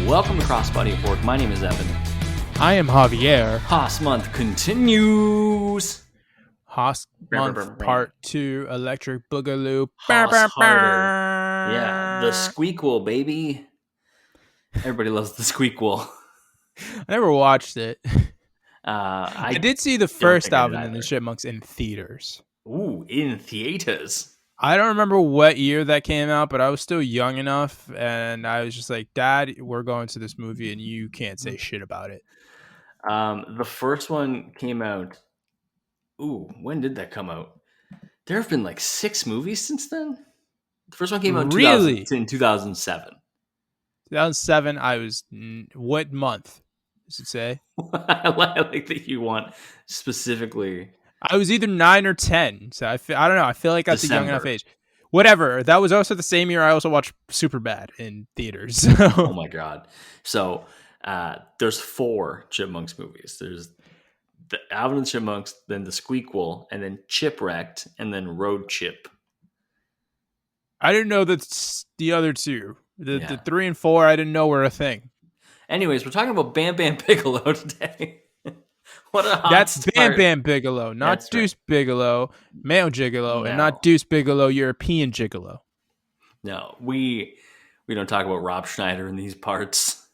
Welcome to Crossbody at Work. My name is Evan. I am Javier. Haas Month continues. Haas Month Part 2, Electric Boogaloo. Haas harder. Yeah, the Squeakquel, baby. Everybody loves the Squeakquel. I never watched it. I did see the first Alvin and the Chipmunks in theaters. Ooh, in theaters. I don't remember what year that came out, but I was still young enough, and I was just like, Dad, we're going to this movie, and you can't say shit about it. The first one came out. Ooh, when did that come out? There have been like 6 movies since then. The first one came out in 2007. 2007, I was... What month does it say? I like that you want specifically... I was either 9 or 10, so I don't know. I feel like that's a young enough age. Whatever. That was also the same year I also watched Superbad in theaters. So. Oh my god! So there's 4 Chipmunks movies. There's the Alvin and the Chipmunks, then the Squeakquel, and then Chipwrecked, and then Road Chip. I didn't know that the other 2, the 3 and 4, I didn't know were a thing. Anyways, we're talking about Bam Bam Bigelow today. What a hot That's start. Bam Bam Bigelow, not That's Deuce right. Bigelow, male gigolo, and not Deuce Bigelow, European gigolo. No, we don't talk about Rob Schneider in these parts.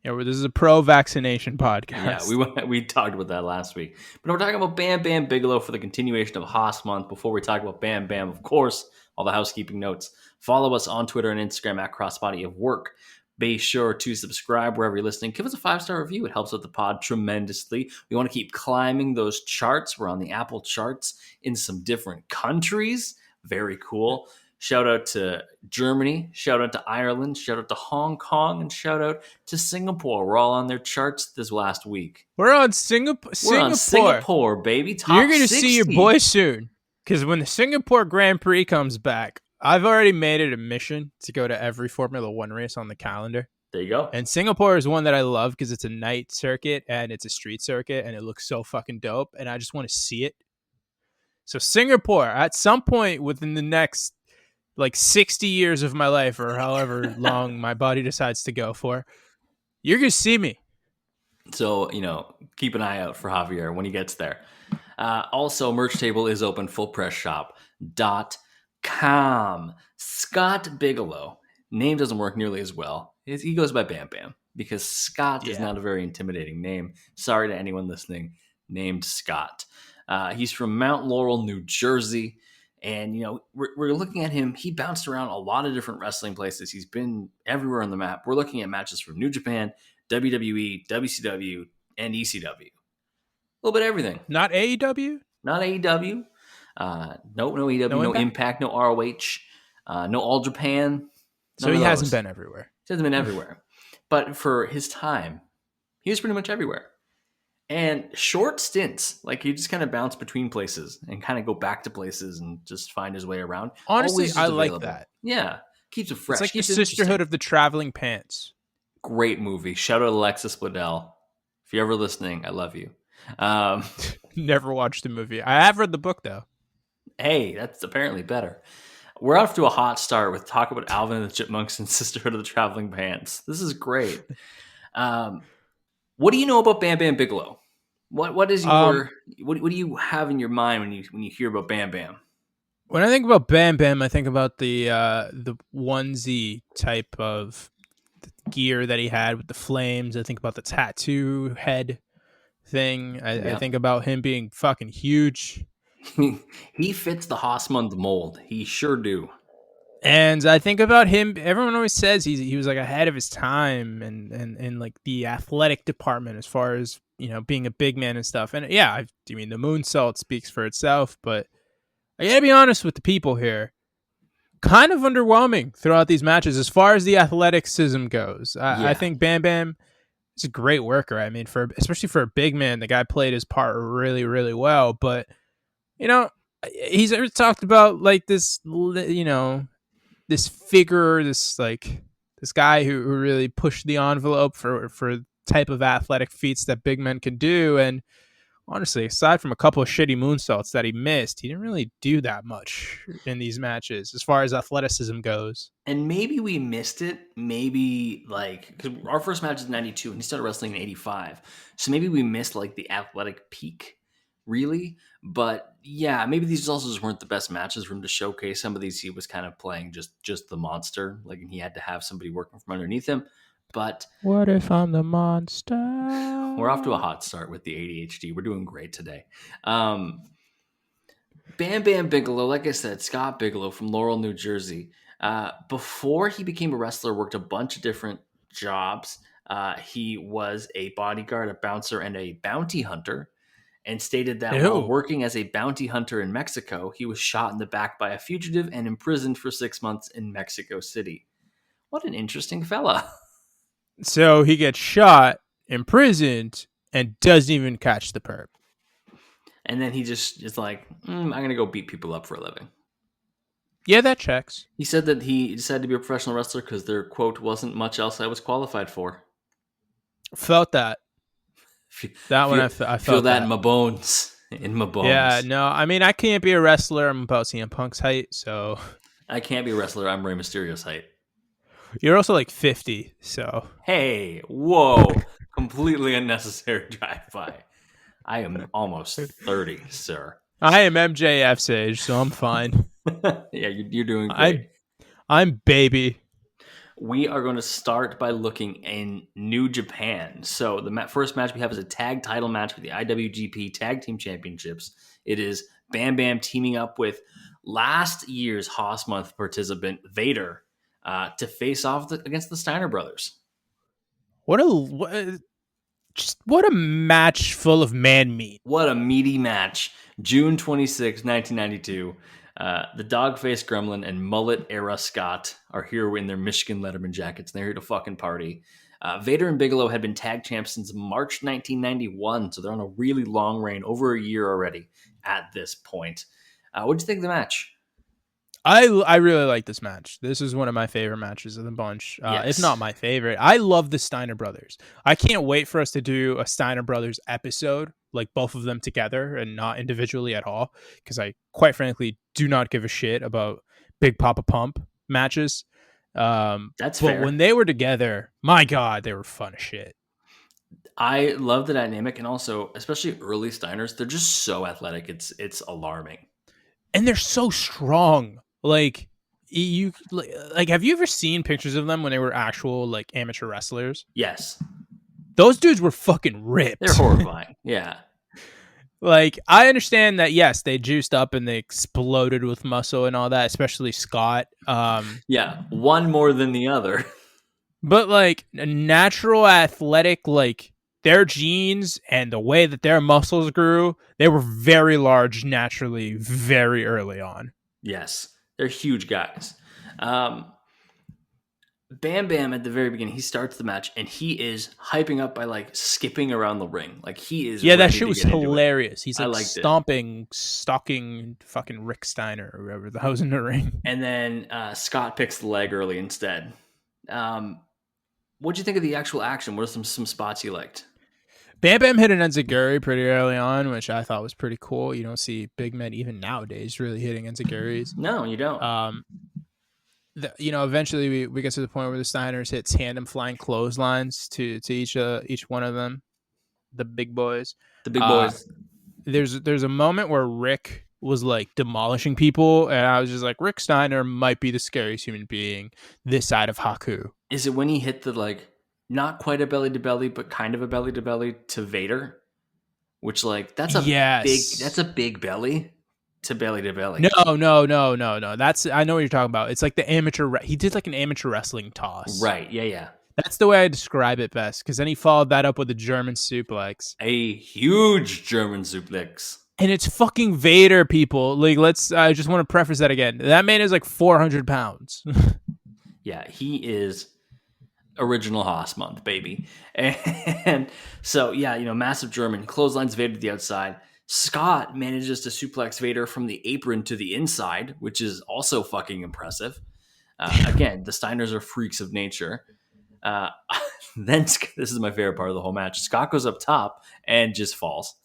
Yeah, this is a pro-vaccination podcast. Yeah, we talked about that last week. But we're talking about Bam Bam Bigelow for the continuation of Haas Month. Before we talk about Bam Bam, of course, all the housekeeping notes. Follow us on Twitter and Instagram at Crossbody of Work. Be sure to subscribe wherever you're listening. Give us a 5-star review. It helps out the pod tremendously. We want to keep climbing those charts. We're on the Apple charts in some different countries. Very cool. Shout out to Germany. Shout out to Ireland. Shout out to Hong Kong. And shout out to Singapore. We're all on their charts this last week. We're on Singapore. We're on Singapore, baby. Top You're going to 60. see your boy soon. Because when the Singapore Grand Prix comes back, I've already made it a mission to go to every Formula One race on the calendar. There you go. And Singapore is one that I love because it's a night circuit and it's a street circuit and it looks so fucking dope. And I just want to see it. So Singapore, at some point within the next like 60 years of my life or however long my body decides to go for, you're going to see me. So, keep an eye out for Javier when he gets there. Also, merch table is open, fullpressshop.com. Scott Bigelow. Name doesn't work nearly as well. He goes by Bam Bam because Scott is not a very intimidating name. Sorry to anyone listening named Scott. He's from Mount Laurel, New Jersey. And, we're looking at him. He bounced around a lot of different wrestling places. He's been everywhere on the map. We're looking at matches from New Japan, WWE, WCW, and ECW. A little bit of everything. Not AEW? Not AEW. No AEW, no Impact, no ROH, no All Japan. So he hasn't been everywhere. He hasn't been everywhere. But for his time, he was pretty much everywhere. And short stints, like he just kind of bounce between places and kind of go back to places and just find his way around. Honestly, I like that. Yeah. Keeps it fresh. It's like the Sisterhood of the Traveling Pants. Great movie. Shout out Alexis Bledel. If you're ever listening, I love you. Never watched the movie. I have read the book, though. Hey, that's apparently better. We're off to a hot start with talk about Alvin and the Chipmunks and Sisterhood of the Traveling Pants. This is great. What do you know about Bam Bam Bigelow? What is your what do you have in your mind when you hear about Bam Bam? When I think about Bam Bam, I think about the onesie type of gear that he had with the flames. I think about the tattoo head thing. I think about him being fucking huge. He fits the Haasmund mold. He sure do. And I think about him. Everyone always says he was like ahead of his time and like the athletic department as far as being a big man and stuff. And I mean the moonsault speaks for itself. But I gotta be honest with the people here. Kind of underwhelming throughout these matches as far as the athleticism goes. I think Bam Bam is a great worker. I mean, especially for a big man, the guy played his part really, really well. But he's ever talked about like this, this figure, this guy who really pushed the envelope for type of athletic feats that big men can do. And honestly, aside from a couple of shitty moonsaults that he missed, he didn't really do that much in these matches as far as athleticism goes. And maybe we missed it. Maybe like because our first match is 92 and he started wrestling in 85. So maybe we missed like the athletic peak, really. But yeah, maybe these also just weren't the best matches for him to showcase. Some of these he was kind of playing just the monster, like and he had to have somebody working from underneath him. But What if I'm the monster? we're off to a hot start with the ADHD. We're doing great today. Um, Bam Bam Bigelow, like I said, Scott Bigelow from Laurel, New Jersey. Before he became a wrestler, worked a bunch of different jobs. He was a bodyguard, a bouncer, and a bounty hunter. And stated that while Ew. working as a bounty hunter in Mexico, he was shot in the back by a fugitive and imprisoned for 6 months in Mexico City. What an interesting fella. So he gets shot, imprisoned, and doesn't even catch the perp. And then he just is like, I'm going to go beat people up for a living. Yeah, that checks. He said that he decided to be a professional wrestler because there, quote, wasn't much else I was qualified for. Felt that. That one I felt feel that in my bones. In my bones. Yeah, no, I mean, I can't be a wrestler. I'm about CM Punk's height, so. I can't be a wrestler. I'm Rey Mysterio's height. You're also like 50, so. Hey, whoa. Completely unnecessary drive-by. I am almost 30, sir. I am MJF's age, so I'm fine. Yeah, you're doing great. I'm baby. We are going to start by looking in New Japan. So the first match we have is a tag title match for the IWGP Tag Team Championships. It is Bam Bam teaming up with last year's Haas Month participant Vader to face off against the Steiner brothers. What a match full of man meat. What a meaty match. June 26, 1992. The Dogface Gremlin and Mullet Era Scott are here in their Michigan Letterman jackets. They're here to fucking party. Vader and Bigelow had been tag champs since March 1991, so they're on a really long reign, over a year already at this point. What'd you think of the match? I really like this match. This is one of my favorite matches of the bunch, Yes. if not my favorite. I love the Steiner brothers. I can't wait for us to do a Steiner brothers episode, like both of them together and not individually at all, because I quite frankly do not give a shit about Big Papa Pump matches. That's fair. But when they were together, my God, they were fun as shit. I love the dynamic, and also, especially early Steiners, they're just so athletic. It's alarming. And they're so strong. Like have you ever seen pictures of them when they were actual like amateur wrestlers? Yes. Those dudes were fucking ripped. They're horrifying. Yeah. Like, I understand that, yes, they juiced up and they exploded with muscle and all that, especially Scott. Yeah, one more than the other. But like natural athletic, like their genes and the way that their muscles grew, they were very large naturally very early on. Yes. They're huge guys. Bam Bam at the very beginning, he starts the match and he is hyping up by like skipping around the ring. Like he is. Yeah, that shit was hilarious. He's like stalking fucking Rick Steiner or whoever the hell's in the ring. And then Scott picks the leg early instead. What'd you think of the actual action? What are some spots you liked? Bam Bam hit an enziguri pretty early on, which I thought was pretty cool. You don't see big men even nowadays really hitting enziguris. No, you don't. Eventually we get to the point where the Steiners hit tandem flying clotheslines to each one of them, the big boys. The big boys. There's a moment where Rick was like demolishing people, and I was just like, Rick Steiner might be the scariest human being this side of Haku. Is it when he hit the like? Not quite a belly to belly, but kind of a belly to belly to Vader, which like that's a big belly to belly to belly. No. That's I know what you're talking about. It's like the amateur. He did like an amateur wrestling toss. Right. Yeah. That's the way I describe it best. Because then he followed that up with a German suplex. A huge German suplex. And it's fucking Vader, people. Like, I just want to preface that again. That man is like 400 pounds. Yeah, he is. Original Haas month, baby. And so, yeah, massive German clotheslines Vader to the outside. Scott manages to suplex Vader from the apron to the inside, which is also fucking impressive. Again, the Steiners are freaks of nature. Then this is my favorite part of the whole match. Scott goes up top and just falls.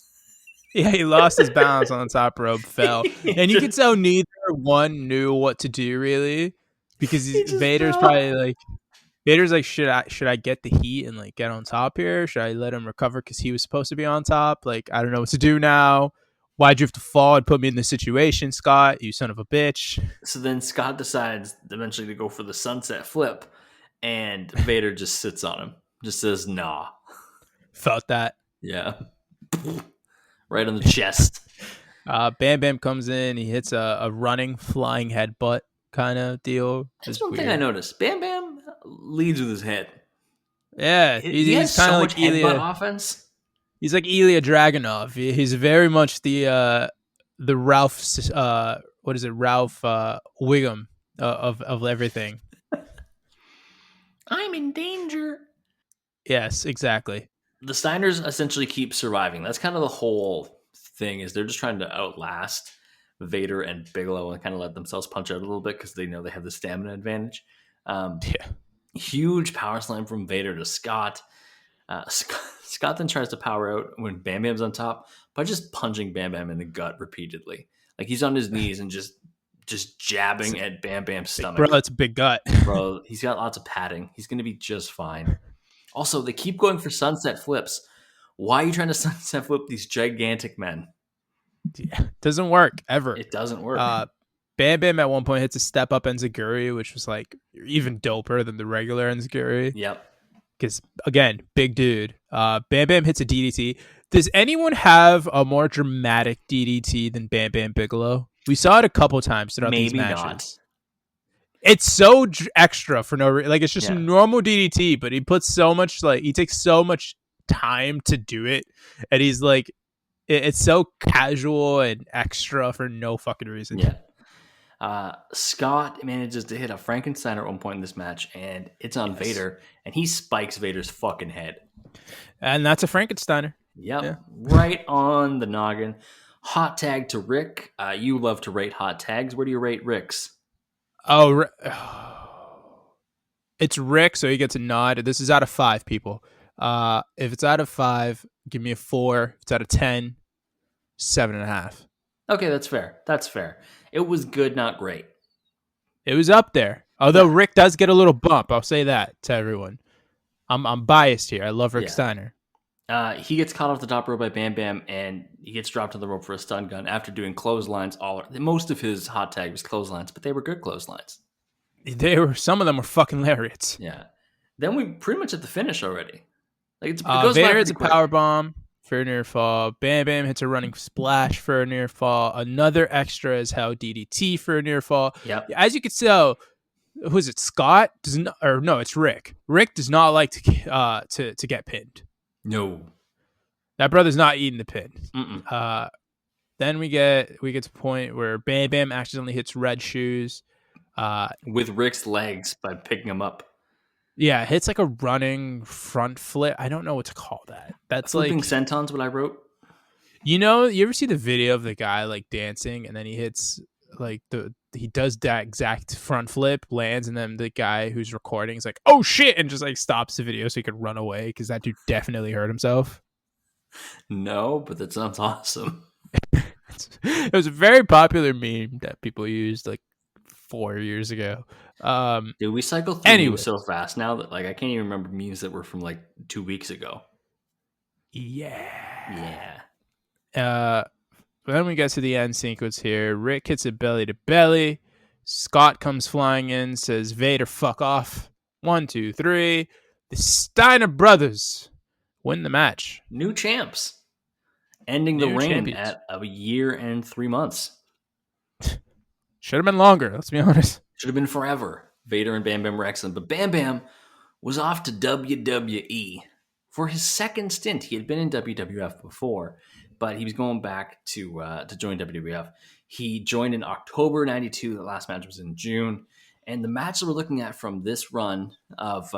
Yeah, he lost his balance on the top rope, fell, he and you could just tell neither one knew what to do really, because he just Vader's fell. probably like, should I get the heat and like get on top here? Should I let him recover because he was supposed to be on top? Like, I don't know what to do now. Why'd you have to fall and put me in this situation, Scott? You son of a bitch. So then Scott decides eventually to go for the sunset flip, and Vader just sits on him, just says nah. Felt that. Yeah, right on the chest. Bam Bam comes in. He hits a running, flying headbutt kind of deal. That's It's one thing I weird. noticed. Bam Bam leads with his head. Yeah, He he's has kind so of much like headbutt Ilya. offense. He's like Ilya Dragunov. He's very much the Ralph. What is it, Ralph Wiggum of everything. I'm in danger. Yes, exactly. The Steiners essentially keep surviving. That's kind of the whole thing. Is they're just trying to outlast Vader and Bigelow and kind of let themselves punch out a little bit because they know they have the stamina advantage. Um, Yeah. Huge power slam from Vader to Scott. Scott then tries to power out when Bam Bam's on top by just punching Bam Bam in the gut repeatedly. Like he's on his knees and just It's jabbing a at Bam Bam's big bro. stomach. It's a big gut. Bro, he's got lots of padding. He's gonna be just fine. Also, they keep going for sunset flips. Why are you trying to sunset flip these gigantic men? Yeah, doesn't work ever. It doesn't work. Uh, Bam Bam at one point hits a step up enziguri, which was like even doper than the regular enziguri. Yep. Because again, big dude. Bam Bam hits a DDT. Does anyone have a more dramatic DDT than Bam Bam Bigelow? We saw it a couple times throughout these Maybe not. matches. It's so extra for no reason. Like, it's just a Yeah. normal DDT, but he puts so much, like, he takes so much time to do it, and he's like, it's so casual and extra for no fucking reason. Yeah. Scott manages to hit a Frankenstein at one point in this match, and it's on Yes. Vader, and he spikes Vader's fucking head. And that's a Frankensteiner. Yep, Yeah. right on the noggin. Hot tag to Rick. You love to rate hot tags. Where do you rate Rick's? Oh, it's Rick, so he gets a nod. This is out of 5 people. If it's out of 5, give me a 4. If it's out of 10, 7.5. Okay, that's fair. That's fair. It was good, not great. It was up there. Although Yeah. Rick does get a little bump. I'll say that to everyone. I'm biased here. I love Rick Yeah. Steiner. He gets caught off the top rope by Bam Bam, and he gets dropped on the rope for a stun gun after doing clotheslines. Most of his hot tag was clotheslines, but they were good clotheslines. Some of them were fucking lariats. Yeah. Then we pretty much at the finish already. Like it goes by Vader hits pretty a quick. power bomb for a near fall. Bam Bam hits a running splash for a near fall. Another extra is how DDT for a near fall. Yep. As you can tell, who is it? Scott does not, or no, it's Rick. Rick does not like to get pinned. No. That brother's not eating the pin. Mm-mm. Then we get to the point where Bam Bam accidentally hits Red Shoes. With Rick's legs by picking him up. Yeah, hits like a running front flip. I don't know what to call that. That's Flipping like, senton's what I wrote. you know, you ever see the video of the guy like dancing and then he hits like he does that exact front flip, lands, and then the guy who's recording is like, oh shit, and just like stops the video so he could run away because that dude definitely hurt himself. No, but that sounds awesome. It was a very popular meme that people used like 4 years ago. Dude, we cycle through Anyway. memes so fast now that like I can't even remember memes that were from like 2 weeks ago. Yeah. Yeah. Then we get to the end sequence here. Rick hits it belly to belly. Scott comes flying in, says, Vader, fuck off. 1, 2, 3. The Steiner brothers win the match. New champs. Ending the New reign champions. at a year and 3 months. Should have been longer, let's be honest. Should have been forever. Vader and Bam Bam were excellent, but Bam Bam was off to WWE for his second stint. He had been in WWF before, but he was going back to join WWF. He joined in October '92. The last match was in June, and the match that we're looking at from this run of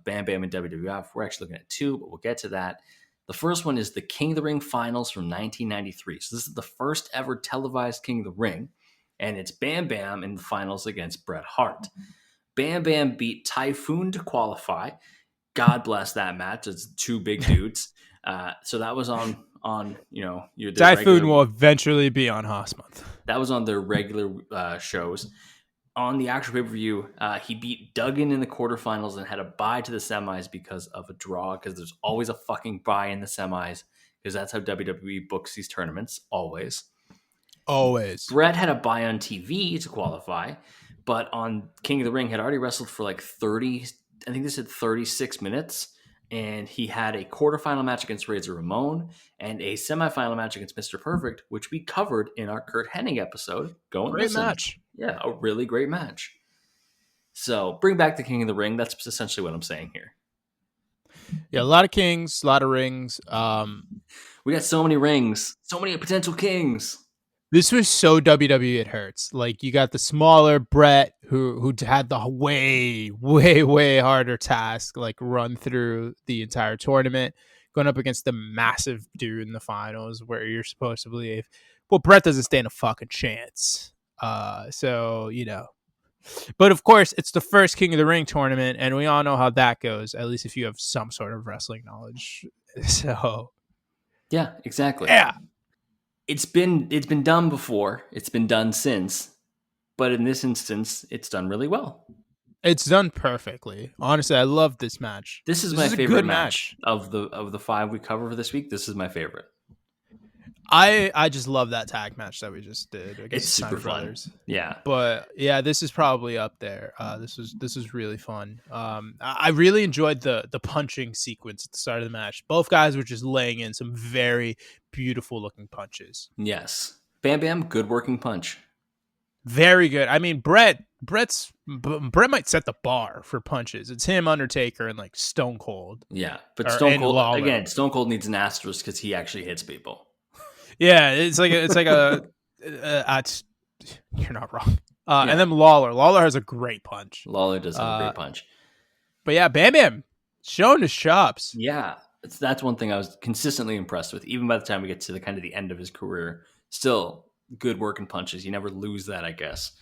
Bam Bam in WWF, we're actually looking at 2, but we'll get to that. The first one is the King of the Ring finals from 1993. So this is the first ever televised King of the Ring, and it's Bam Bam in the finals against Bret Hart. Bam Bam beat Typhoon to qualify. God bless that match. It's 2 big dudes. So that was on on their Typhoon regular. will eventually be on Haas month. That was on their regular shows. On the actual pay-per-view, he beat Duggan in the quarterfinals and had a bye to the semis because of a draw, because there's always a fucking bye in the semis, because that's how WWE books these tournaments, always. Always. Brett had a bye on TV to qualify, but on King of the Ring had already wrestled for like 30, I think they said 36 minutes, and he had a quarterfinal match against Razor Ramon and a semifinal match against Mr. Perfect, which we covered in our Kurt Hennig episode. Go and listen. Match. Yeah, a really great match. So bring back the King of the Ring. That's essentially what I'm saying here. Yeah, a lot of kings, a lot of rings. We got so many rings, so many potential kings. This was so WWE it hurts. Like, you got the smaller Brett who had the way harder task, like run through the entire tournament, going up against the massive dude in the finals where you're supposed to believe, well, Brett doesn't stand a fucking chance. So, but of course it's the first King of the Ring tournament, and we all know how that goes, at least if you have some sort of wrestling knowledge. So yeah, exactly. Yeah. It's been done before. It's been done since, but in this instance, it's done really well. It's done perfectly. Honestly, I love this match. This is my favorite match of the 5 we cover for this week. This is my favorite. I just love that tag match that we just did. It's super fun. Yeah, but yeah, this is probably up there. This was really fun. I really enjoyed the punching sequence at the start of the match. Both guys were just laying in some very beautiful looking punches. Yes, Bam Bam, good working punch. Very good. I mean, Brett might set the bar for punches. It's him, Undertaker, and like Stone Cold. Yeah, but Stone Cold again. Stone Cold needs an asterisk because he actually hits people. Yeah, it's like a you're not wrong. Yeah. And then Lawler has a great punch. Lawler does have a great punch. But yeah, Bam Bam showing his chops. Yeah, that's one thing I was consistently impressed with. Even by the time we get to the end of his career, still good working punches. You never lose that, I guess.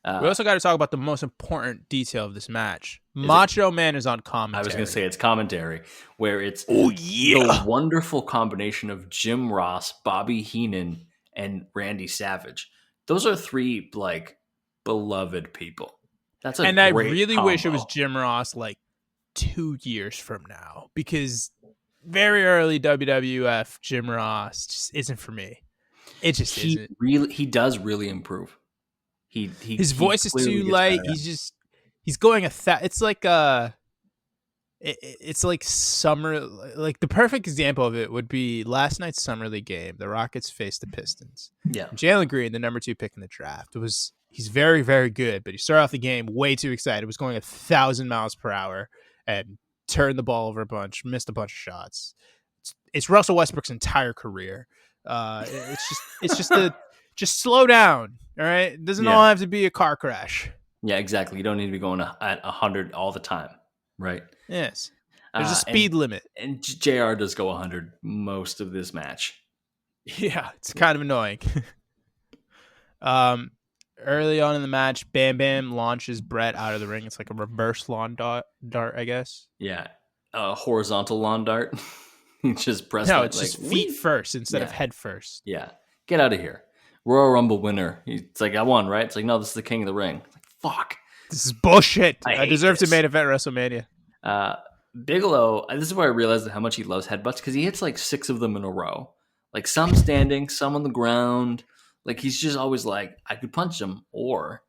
We also got to talk about the most important detail of this match. Macho Man is on commentary. I was going to say it's commentary, where it's the wonderful combination of Jim Ross, Bobby Heenan, and Randy Savage. Those are 3 like beloved people. That's a and great I really combo. wish it was Jim Ross like 2 years from now, because very early WWF Jim Ross just isn't for me. It just isn't. He does really improve. His voice is too light. He's going it's like it's like summer. Like the perfect example of it would be last night's Summer League game. The Rockets faced the Pistons. Yeah, Jalen Green, the number 2 pick in the draft, he's very, very good, but he started off the game way too excited. Was going 1,000 miles per hour and turned the ball over a bunch, missed a bunch of shots. It's Russell Westbrook's entire career. Just slow down. All right. It doesn't all have to be a car crash. Yeah, exactly. You don't need to be going at 100 all the time. Right. Yes. There's a speed limit. And JR does go 100 most of this match. Yeah. It's kind of annoying. Early on in the match, Bam Bam launches Brett out of the ring. It's like a reverse lawn dart, I guess. Yeah. A horizontal lawn dart. He just pressed it. No, it's just feet first instead of head first. Yeah. Get out of here. Royal Rumble winner. It's like, I won, right? It's like, no, this is the King of the Ring. It's like, fuck. This is bullshit. I deserve to main event WrestleMania. Bigelow, this is where I realized how much he loves headbutts, because he hits like 6 of them in a row. Like some standing, some on the ground. Like he's just always like, I could punch him or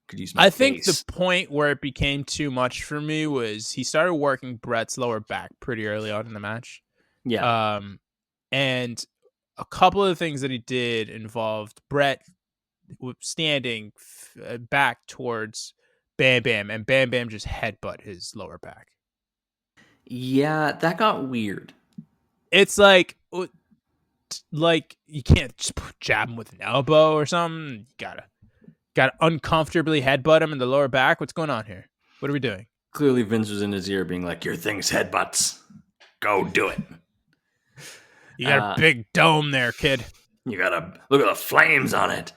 could use my face. think the point where it became too much for me was he started working Brett's lower back pretty early on in the match. Yeah. And a couple of the things that he did involved Brett standing back towards Bam Bam, and Bam Bam just headbutt his lower back. Yeah, that got weird. It's like you can't just jab him with an elbow or something. You gotta uncomfortably headbutt him in the lower back. What's going on here? What are we doing? Clearly Vince was in his ear being like, your thing's headbutts. Go do it. You got a big dome there, kid. You gotta look at the flames on it.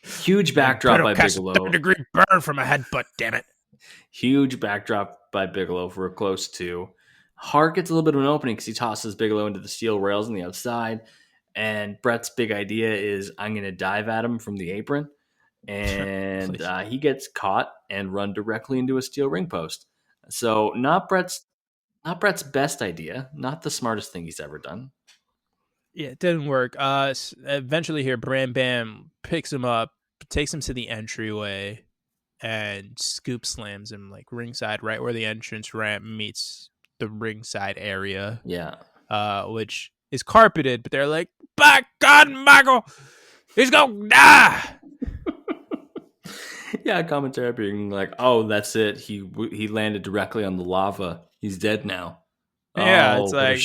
Huge backdrop by Bigelow. 3rd-degree burn from a headbutt, damn it. Huge backdrop by Bigelow for a close 2. Hart gets a little bit of an opening because he tosses Bigelow into the steel rails on the outside. And Brett's big idea is I'm going to dive at him from the apron. And he gets caught and run directly into a steel ring post. So not Brett's best idea, not the smartest thing he's ever done. Yeah, it didn't work. Eventually here, Bam Bam picks him up, takes him to the entryway, and scoop slams him like ringside, right where the entrance ramp meets the ringside area. Yeah. Which is carpeted, but they're like, by God, Michael, he's gonna die. Yeah, commentary being like, "Oh, that's it. He landed directly on the lava. He's dead now." Yeah, oh, it's like,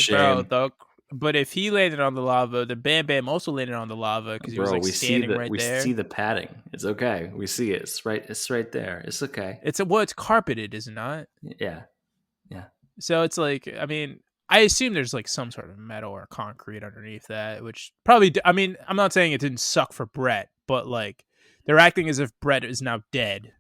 bro, but if he landed on the lava, then Bam Bam also landed on the lava because he was like standing right there. We see the padding. It's okay. We see it. It's right there. It's okay. It's carpeted, is it not? Yeah. So it's like, I mean, I assume there's like some sort of metal or concrete underneath that, which probably, I mean, I'm not saying it didn't suck for Brett, but like they're acting as if Brett is now dead.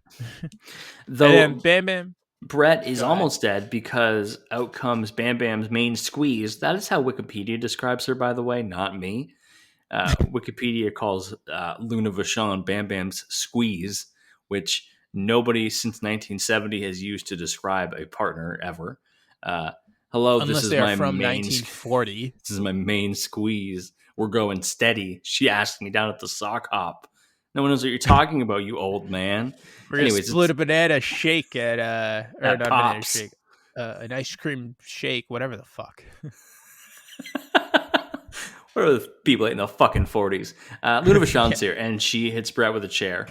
Though Bam Bam. Brett is almost dead because out comes Bam Bam's main squeeze. That is how Wikipedia describes her, by the way, not me. Wikipedia calls Luna Vachon Bam Bam's squeeze, which nobody since 1970 has used to describe a partner ever. Hello, unless this is they're my from main 1940. This is my main squeeze. We're going steady. She asked me down at the sock hop. No one knows what you're talking about, you old man. We're gonna split a banana shake at not a banana shake, an ice cream shake, whatever the fuck. What are the people in the fucking 40s? Luna Vachon's here, and she hits Brett with a chair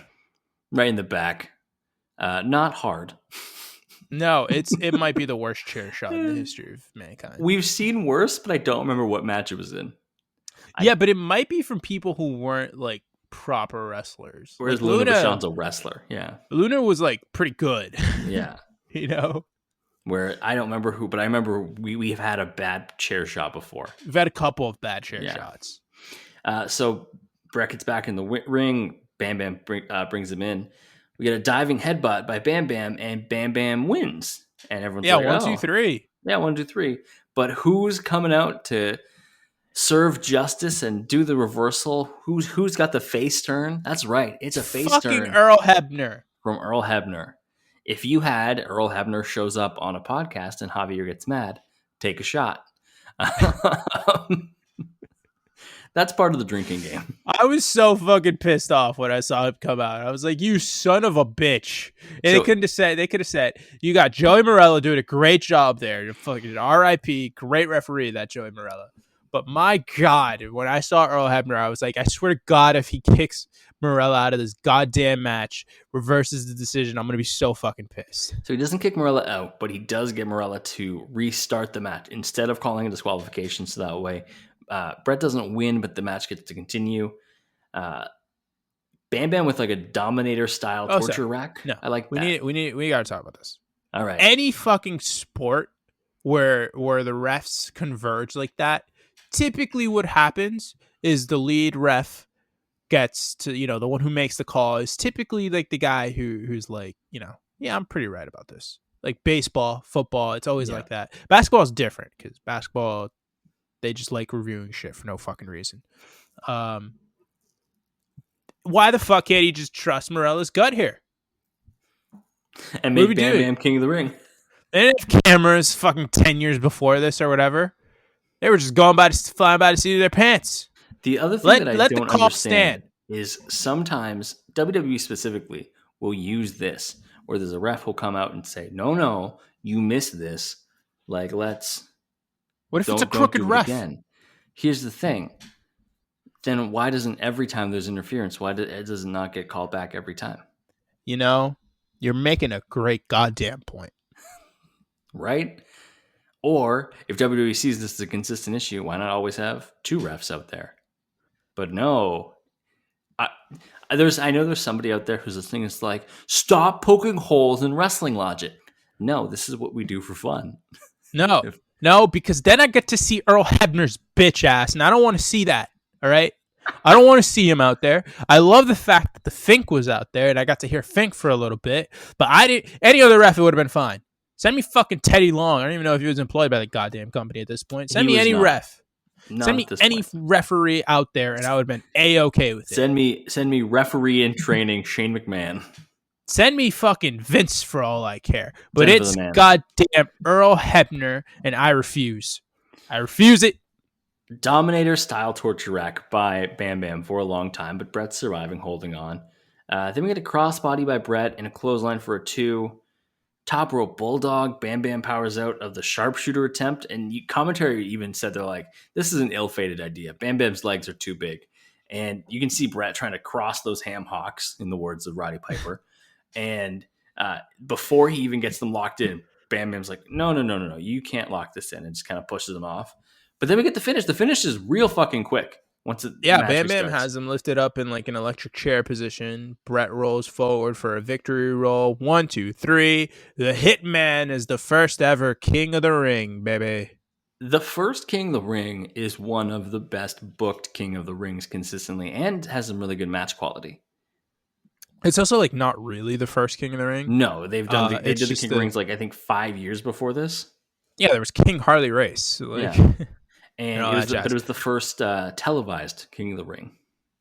right in the back. Not hard. No, it might be the worst chair shot in the history of mankind. We've seen worse, but I don't remember what match it was in. But it might be from people who weren't like proper wrestlers. Whereas like Luna Vachon's a wrestler. Yeah. Luna was like pretty good. Yeah. You know? Where I don't remember who, but I remember we've had a bad chair shot before. We've had a couple of bad chair shots. So Brett gets back in the ring. Bam Bam brings him in. We get a diving headbutt by Bam Bam, and Bam Bam wins. And everyone's like, 1, 2, 3. Yeah, 1, 2, 3. But who's coming out to serve justice and do the reversal? Who's got the face turn? That's right. It's a face turn. Fucking Earl Hebner. From Earl Hebner. If you had Earl Hebner shows up on a podcast and Javier gets mad, take a shot. That's part of the drinking game. I was so fucking pissed off when I saw him come out. I was like, "You son of a bitch!" And they could have said, "You got Joey Morella doing a great job there. You're fucking R.I.P. Great referee, that Joey Morella." But my God, when I saw Earl Hebner, I was like, I swear to God, if he kicks Morella out of this goddamn match, reverses the decision, I'm gonna be so fucking pissed. So he doesn't kick Morella out, but he does get Morella to restart the match instead of calling a disqualification. So that way, Brett doesn't win, but the match gets to continue. Bam Bam with like a Dominator style torture rack. No, I like that. We gotta talk about this. All right. Any fucking sport where the refs converge like that, typically what happens is the lead ref gets to, the one who makes the call is typically like the guy who's like, yeah, I'm pretty right about this. Like baseball, football, it's always like that. Basketball is different because basketball, they just like reviewing shit for no fucking reason. Why the fuck can't he just trust Morella's gut here? And make Bam Bam king of the ring. They didn't have cameras fucking 10 years before this or whatever. They were just flying by the seat of their pants. The other thing that I don't understand is sometimes WWE specifically will use this, where there's a ref who'll come out and say, no, you missed this. Like, let's... What if it's a crooked ref? Again. Here's the thing. Then why doesn't every time there's interference, why does it not get called back every time? You're making a great goddamn point. Right? Or if WWE sees this as a consistent issue, why not always have two refs out there? But no. I know there's somebody out there who's listening. It's like, stop poking holes in wrestling logic. No, this is what we do for fun. No, because then I get to see Earl Hebner's bitch ass, and I don't want to see that. All right, I don't want to see him out there. I love the fact that the Fink was out there, and I got to hear Fink for a little bit. But I didn't. Any other ref, it would have been fine. Send me fucking Teddy Long. I don't even know if he was employed by the goddamn company at this point. He Send me was any not. ref. Not Send at me this any point. referee out there, and I would have been A-okay with it. Send me referee in training Shane McMahon. Send me fucking Vince for all I care. But Send for the it's man. goddamn Earl Hebner, and I refuse. I refuse it. Dominator style torture rack by Bam Bam for a long time, but Brett's surviving, holding on. Then we get a crossbody by Brett and a clothesline for a 2. Top rope bulldog. Bam Bam powers out of the sharpshooter attempt, and commentary even said they're like, "This is an ill-fated idea. Bam Bam's legs are too big," and you can see Brett trying to cross those ham hocks, in the words of Roddy Piper. And before he even gets them locked in, Bam Bam's like, no, you can't lock this in, and just kind of pushes them off. But then we get the finish. The finish is real fucking quick. The match Bam Bam restarts. has him lifted up in like an electric chair position. Brett rolls forward for a victory roll. 1, 2, 3. The Hitman is the first ever King of the Ring, baby. The first King of the Ring is one of the best booked King of the Rings consistently, and has some really good match quality. It's also like not really the first King of the Ring. No, they did the King of the Rings like I think 5 years before this. Yeah, there was King Harley Race. Like, yeah, and it was the first televised King of the Ring.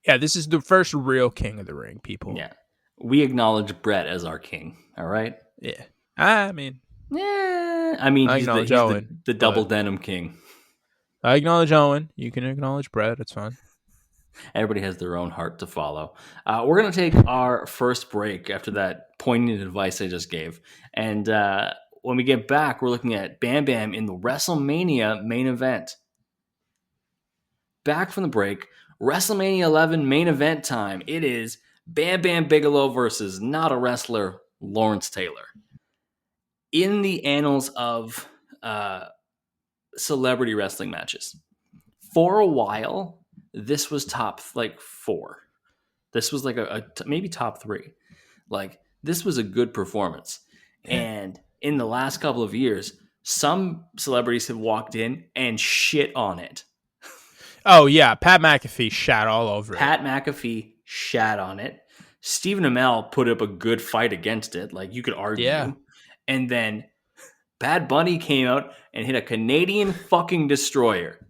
Yeah, this is the first real King of the Ring, people. Yeah, we acknowledge Brett as our king. All right. Yeah, I mean, he's the double denim king. I acknowledge Owen. You can acknowledge Brett. It's fine. Everybody has their own heart to follow. We're going to take our first break after that poignant advice I just gave. And when we get back, we're looking at Bam Bam in the WrestleMania main event. Back from the break, WrestleMania 11 main event time. It is Bam Bam Bigelow versus not a wrestler, Lawrence Taylor. In the annals of celebrity wrestling matches, for a while, this was top 4. This was like maybe top 3. Like, this was a good performance. Yeah. And in the last couple of years, some celebrities have walked in and shit on it. Oh, yeah. Pat McAfee shat all over it. Pat McAfee shat on it. Stephen Amell put up a good fight against it. Like, you could argue. Yeah. And then Bad Bunny came out and hit a Canadian fucking destroyer.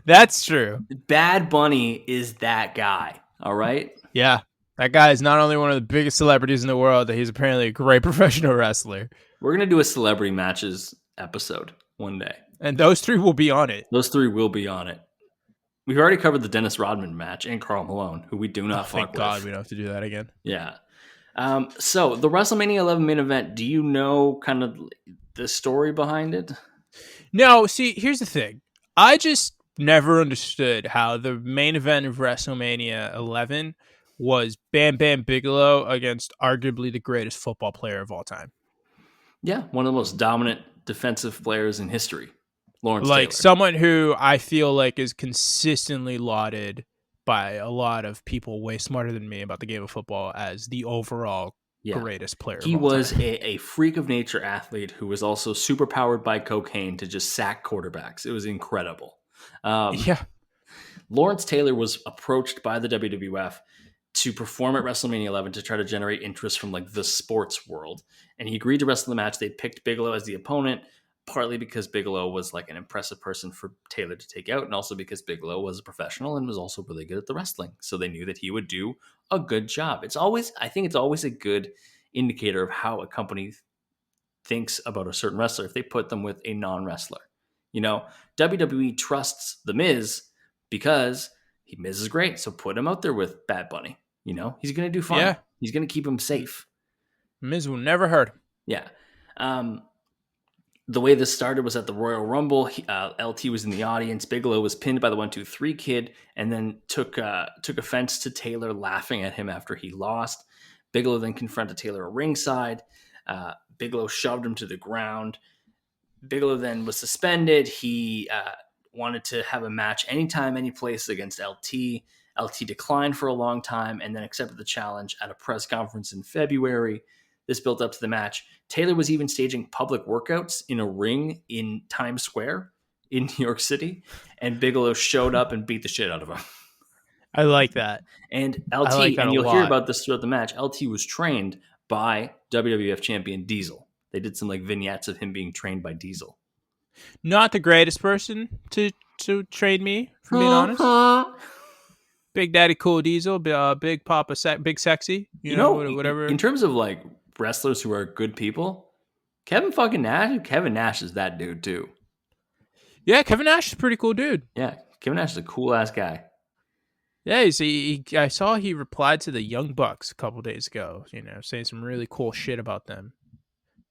That's true. Bad Bunny is that guy. All right. Yeah. That guy is not only one of the biggest celebrities in the world, that he's apparently a great professional wrestler. We're going to do a celebrity matches episode one day. And those 3 will be on it. Those 3 will be on it. We've already covered the Dennis Rodman match and Karl Malone, who we do not fuck with. Thank God we don't have to do that again. Yeah. So the WrestleMania 11 main event, do you know kind of the story behind it? No, see, here's the thing. I just never understood how the main event of WrestleMania 11 was Bam Bam Bigelow against arguably the greatest football player of all time. Yeah, one of the most dominant defensive players in history, Lawrence Taylor. Someone who I feel like is consistently lauded by a lot of people way smarter than me about the game of football as the overall greatest player. He was a freak of nature athlete who was also super powered by cocaine to just sack quarterbacks. It was incredible. Lawrence Taylor was approached by the WWF to perform at WrestleMania 11 to try to generate interest from like the sports world. And he agreed to wrestle the match. They picked Bigelow as the opponent, partly because Bigelow was like an impressive person for Taylor to take out, and also because Bigelow was a professional and was also really good at the wrestling. So they knew that he would do a good job. I think it's always a good indicator of how a company thinks about a certain wrestler if they put them with a non-wrestler. You know, WWE trusts The Miz because Miz is great, so put him out there with Bad Bunny. You know, he's going to do fine. Yeah. He's going to keep him safe. Miz will never hurt him. Yeah. The way this started was at the Royal Rumble. LT was in the audience. Bigelow was pinned by the 1-2-3 Kid, and then took offense to Taylor laughing at him after he lost. Bigelow then confronted Taylor at ringside. Bigelow shoved him to the ground. Bigelow then was suspended. He wanted to have a match anytime, any place against LT. LT declined for a long time and then accepted the challenge at a press conference in February. This built up to the match. Taylor was even staging public workouts in a ring in Times Square in New York City, and Bigelow showed up and beat the shit out of him. I like that. And LT, and you'll hear about this throughout the match, LT was trained by WWF champion Diesel. They did some like vignettes of him being trained by Diesel. Not the greatest person to train me, for being honest. Big Daddy Cool Diesel, Big Papa, Big Sexy, You know, whatever. in terms of like wrestlers who are good people, Kevin Nash is that dude too. Yeah, Kevin Nash is a pretty cool dude. Yeah, Kevin Nash is a cool ass guy. Yeah, I saw he replied to the Young Bucks a couple days ago, saying some really cool shit about them.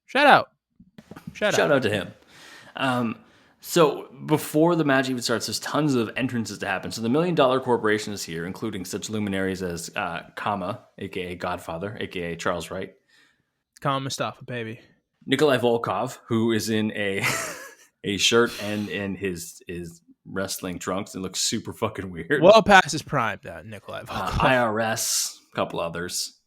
Shout out to him. So before the match even starts, there's tons of entrances to happen. So the $1 Million Corporation is here, including such luminaries as Kama, aka Godfather, aka Charles Wright, Kama Mustafa, baby, Nikolai Volkov, who is in a a shirt and in his wrestling trunks and looks super fucking weird. Well past his prime, Nikolai Volkov. IRS, a couple others.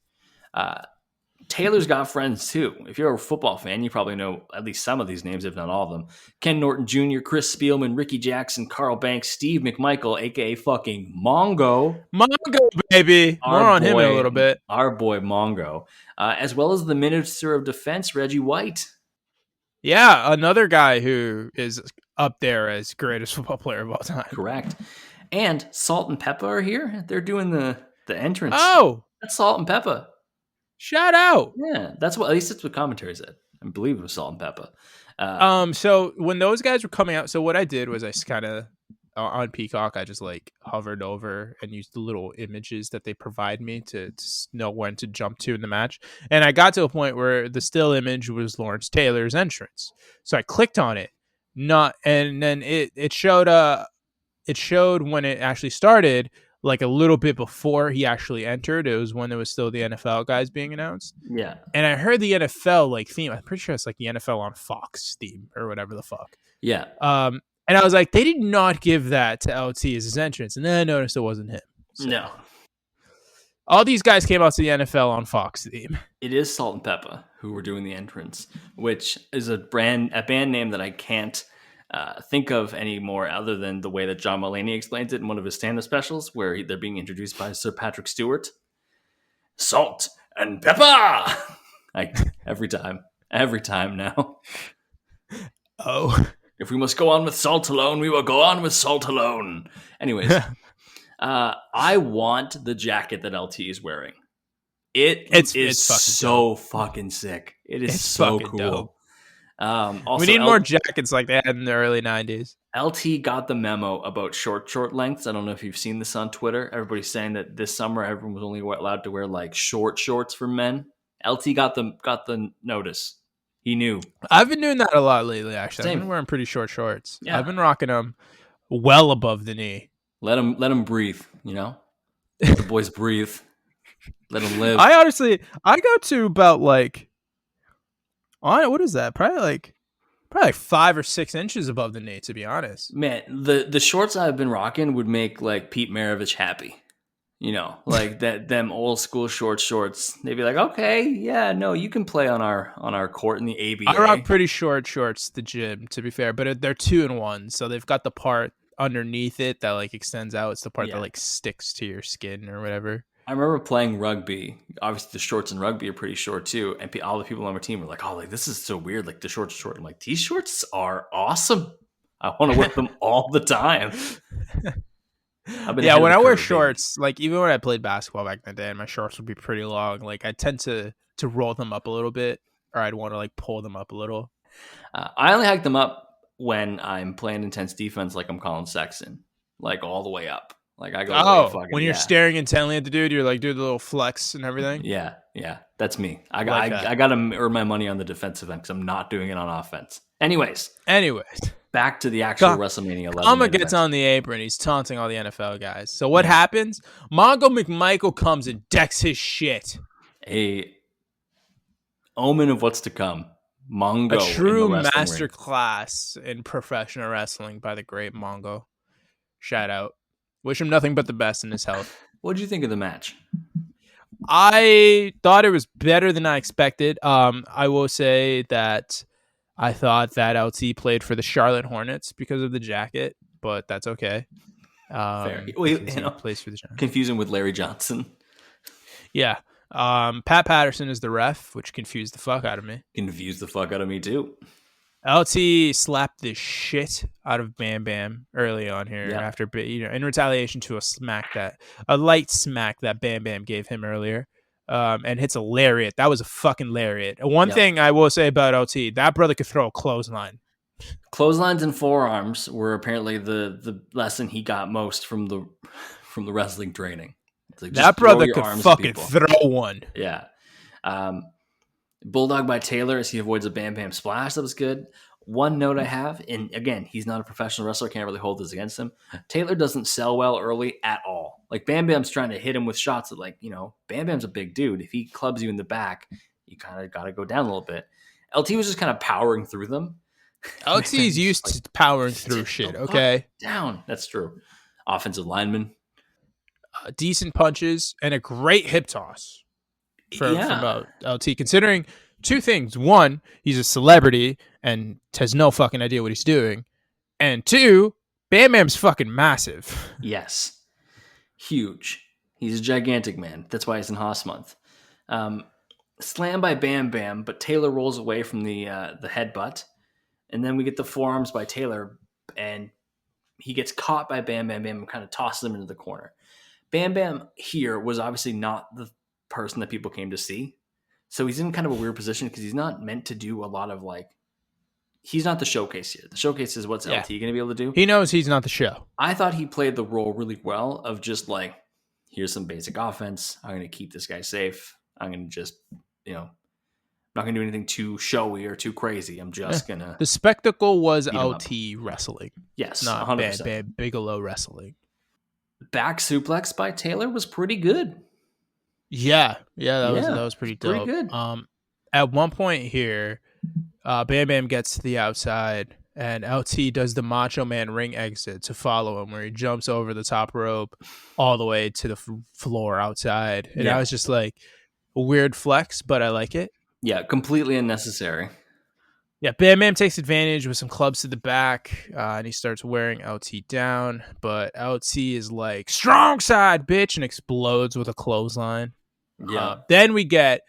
Taylor's got friends too. If you're a football fan, you probably know at least some of these names, if not all of them. Ken Norton Jr., Chris Spielman, Ricky Jackson, Carl Banks, Steve McMichael, aka fucking Mongo. Mongo, baby. More on him in a little bit. Our boy Mongo. As well as the Minister of Defense, Reggie White. Yeah, another guy who is up there as greatest football player of all time. Correct. And Salt and Peppa are here. They're doing the entrance. Oh! That's Salt and Peppa. Shout out. Yeah, at least that's what commentary said. I believe it was Salt and Peppa. So when those guys were coming out, so what I did was I kind of on Peacock, I just like hovered over and used the little images that they provide me to know when to jump to in the match. And I got to a point where the still image was Lawrence Taylor's entrance. So I clicked on it, and then it showed when it actually started, like a little bit before he actually entered. It was when it was still the NFL guys being announced. Yeah. And I heard the NFL like theme. I'm pretty sure it's like the NFL on Fox theme or whatever the fuck. Yeah. And I was like, they did not give that to LT as his entrance. And then I noticed it wasn't him. So. No. All these guys came out to the NFL on Fox theme. It is Salt and Peppa who were doing the entrance, which is a band name that I can't think of anymore other than the way that John Mulaney explains it in one of his stand-up specials where they're being introduced by Sir Patrick Stewart. Salt and Peppa! Like, every time now. Oh. If we must go on with salt alone, we will go on with salt alone. Anyways, I want the jacket that LT is wearing. It's so fucking sick. It's so cool. Dope. Also, we need more jackets like they had in the early 90s. LT got the memo about short lengths. I don't know if you've seen this on Twitter. Everybody's saying that this summer everyone was only allowed to wear like short shorts for men. LT got the notice. He knew. I've been doing that a lot lately, actually. Same. I've been wearing pretty short shorts. Yeah. I've been rocking them well above the knee. Let him breathe, Let the boys breathe. Let them live. I go to about like, what is that? Probably like 5 or 6 inches above the knee, to be honest. Man, the shorts I've been rocking would make like Pete Maravich happy. Like them old school shorts. They'd be like, okay, yeah, no, you can play on our court in the ABA. I rock pretty short shorts at the gym, to be fair, but they're 2-in-1, so they've got the part underneath it that like extends out. It's the part that like sticks to your skin or whatever. I remember playing rugby. Obviously, the shorts in rugby are pretty short too, and all the people on our team were like, "Oh, like this is so weird. Like the shorts are short." I'm like, "These shorts are awesome. I want to wear them all the time." When I wear shorts, like even when I played basketball back in the day, my shorts would be pretty long. Like I tend to roll them up a little bit, or I'd want to like pull them up a little. I only hike them up when I'm playing intense defense, like I'm Colin Sexton, like all the way up. Like I go. When you're staring intently at the dude, you're like, do the little flex and everything. Yeah, that's me. I got to earn my money on the defensive end because I'm not doing it on offense. Anyways, back to the actual WrestleMania 11. Kama gets on the apron. He's taunting all the NFL guys. So what happens? Mongo McMichael comes and decks his shit. A omen of what's to come. Mongo. A true masterclass in professional wrestling by the great Mongo. Shout out. Wish him nothing but the best in his health. What did you think of the match? I thought it was better than I expected. I will say that I thought that LT played for the Charlotte Hornets because of the jacket, but that's okay. Fair. Plays for the Giants. Confusing with Larry Johnson. Yeah. Pat Patterson is the ref, which confused the fuck out of me. Confused the fuck out of me too. LT slapped the shit out of Bam Bam early on here Yeah. after, in retaliation to a light smack that Bam Bam gave him earlier, and hits a lariat. That was a fucking lariat. One thing I will say about LT, that brother could throw a clothesline. Clotheslines and forearms were apparently the lesson he got most from the wrestling training. It's like, that brother could fucking throw one. Yeah. Bulldog by Taylor as he avoids a Bam Bam splash. That was good. One note I have, and again, he's not a professional wrestler, can't really hold this against him. Taylor doesn't sell well early at all. Like, Bam Bam's trying to hit him with shots that, like, Bam Bam's a big dude. If he clubs you in the back, you kind of got to go down a little bit. LT was just kind of powering through them. LT's used to powering through shit, okay? Down. That's true. Offensive decent punches and a great hip toss from LT, considering two things. One, he's a celebrity and has no fucking idea what he's doing. And two, Bam Bam's fucking massive. Yes. Huge. He's a gigantic man. That's why he's in Haas month. Slam by Bam Bam, but Taylor rolls away from the headbutt. And then we get the forearms by Taylor, and he gets caught by Bam Bam Bam and kind of tosses him into the corner. Bam Bam here was obviously not the person that people came to see. So he's in kind of a weird position because he's not meant to do a lot of he's not the showcase here. The showcase is what's LT going to be able to do. He knows he's not the show. I thought he played the role really well of just here's some basic offense. I'm going to keep this guy safe. I'm going to just, not going to do anything too showy or too crazy. I'm just going to... The spectacle was LT wrestling. Yes, not 100%. Bam Bam Bigelow wrestling. Back suplex by Taylor was pretty good. Yeah, that was pretty dope. Pretty good. At one point here, Bam Bam gets to the outside, and LT does the Macho Man ring exit to follow him, where he jumps over the top rope all the way to the floor outside. And I was just like, a weird flex, but I like it. Yeah, completely unnecessary. Yeah, Bam Bam takes advantage with some clubs to the back, and he starts wearing LT down. But LT is like, strong side, bitch, and explodes with a clothesline. Yeah. Then we get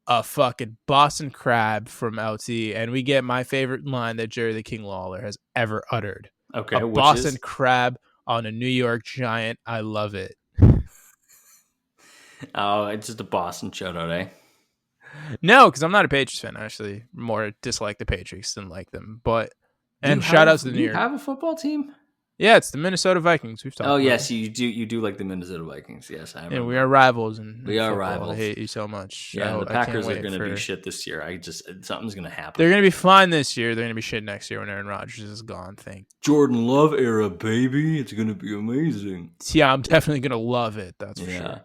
a fucking Boston Crab from LT, and we get my favorite line that Jerry the King Lawler has ever uttered. Okay, a Boston Crab on a New York Giant. I love it. Oh, it's just a Boston shout out, eh? No, because I'm not a Patriots fan. I actually more dislike the Patriots than like them. But shout out to the New York. Do you have a football team? Yeah, it's the Minnesota Vikings. We've talked. Oh yes, you do. You do like the Minnesota Vikings. Yes, I remember. And we are rivals. We are rivals. I hate you so much. Yeah, the Packers are going to be shit this year. Something's going to happen. They're going to be fine this year. They're going to be shit next year when Aaron Rodgers is gone. Jordan Love era, baby. It's going to be amazing. Yeah, I'm definitely going to love it. That's for sure.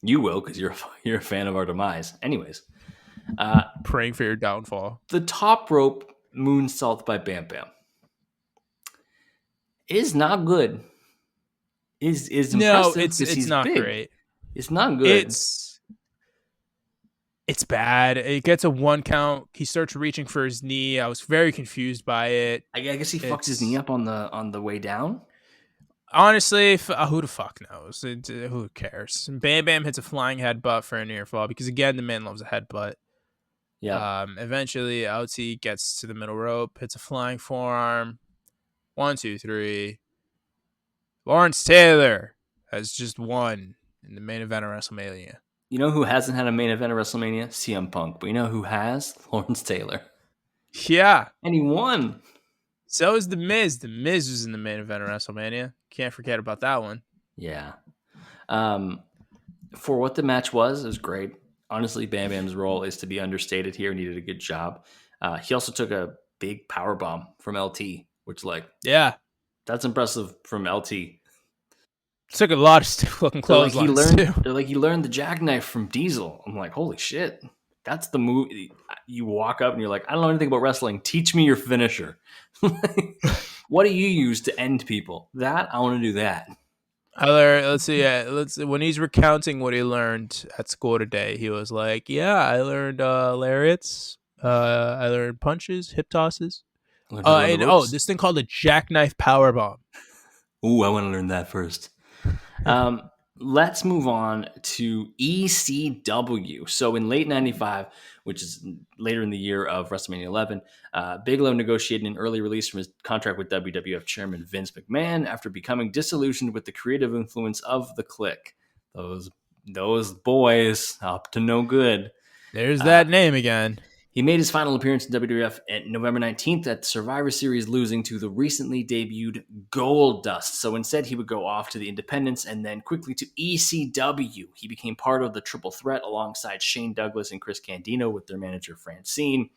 You will, because you're a fan of our demise. Anyways. Praying for your downfall. The top rope moonsault by Bam Bam is not good. Is impressive. No, it's not big. Great. It's not good. It's bad. It gets a 1 count. He starts reaching for his knee. I was very confused by it. I guess he fucks his knee up on the way down. Honestly, who the fuck knows? Who cares? Bam Bam hits a flying headbutt for a near fall because, again, the man loves a headbutt. Yeah. Eventually, LT gets to the middle rope, hits a flying forearm. 1, 2, 3. Lawrence Taylor has just won in the main event of WrestleMania. You know who hasn't had a main event of WrestleMania? CM Punk. But you know who has? Lawrence Taylor. Yeah. And he won. So is The Miz. The Miz was in the main event of WrestleMania. Can't forget about that one. Yeah. For what the match was, it was great. Honestly, Bam Bam's role is to be understated here. He did a good job. He also took a big power bomb from LT, which that's impressive from LT. Took a lot of stiff-looking clotheslines, too. They're like, he learned the jackknife from Diesel. I'm like, holy shit. That's the move. You walk up and you're like, I don't know anything about wrestling. Teach me your finisher. What do you use to end people? That, I want to do that. Let's see. When he's recounting what he learned at school today, he was like, yeah, I learned lariats. I learned punches, hip tosses. This thing called a jackknife powerbomb. Ooh, I want to learn that first. let's move on to ECW. So in late 95, which is later in the year of WrestleMania 11, Bigelow negotiated an early release from his contract with WWF chairman Vince McMahon after becoming disillusioned with the creative influence of the Clique. Those boys up to no good. There's that name again. He made his final appearance in WWF at November 19th at Survivor Series, losing to the recently debuted Goldust. So instead, he would go off to the Independents and then quickly to ECW. He became part of the Triple Threat alongside Shane Douglas and Chris Candido with their manager Francine,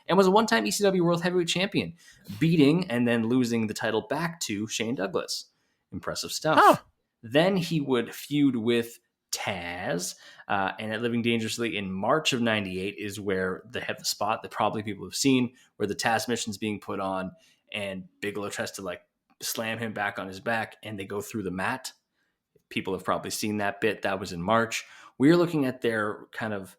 and was a one-time ECW World Heavyweight Champion, beating and then losing the title back to Shane Douglas. Impressive stuff. Huh. Then he would feud with Taz, and at Living Dangerously in March of 98 is where they have the spot that probably people have seen, where the Taz mission's being put on and Bigelow tries to like slam him back on his back and they go through the mat. People have probably seen that bit. That was in March. We're looking at their kind of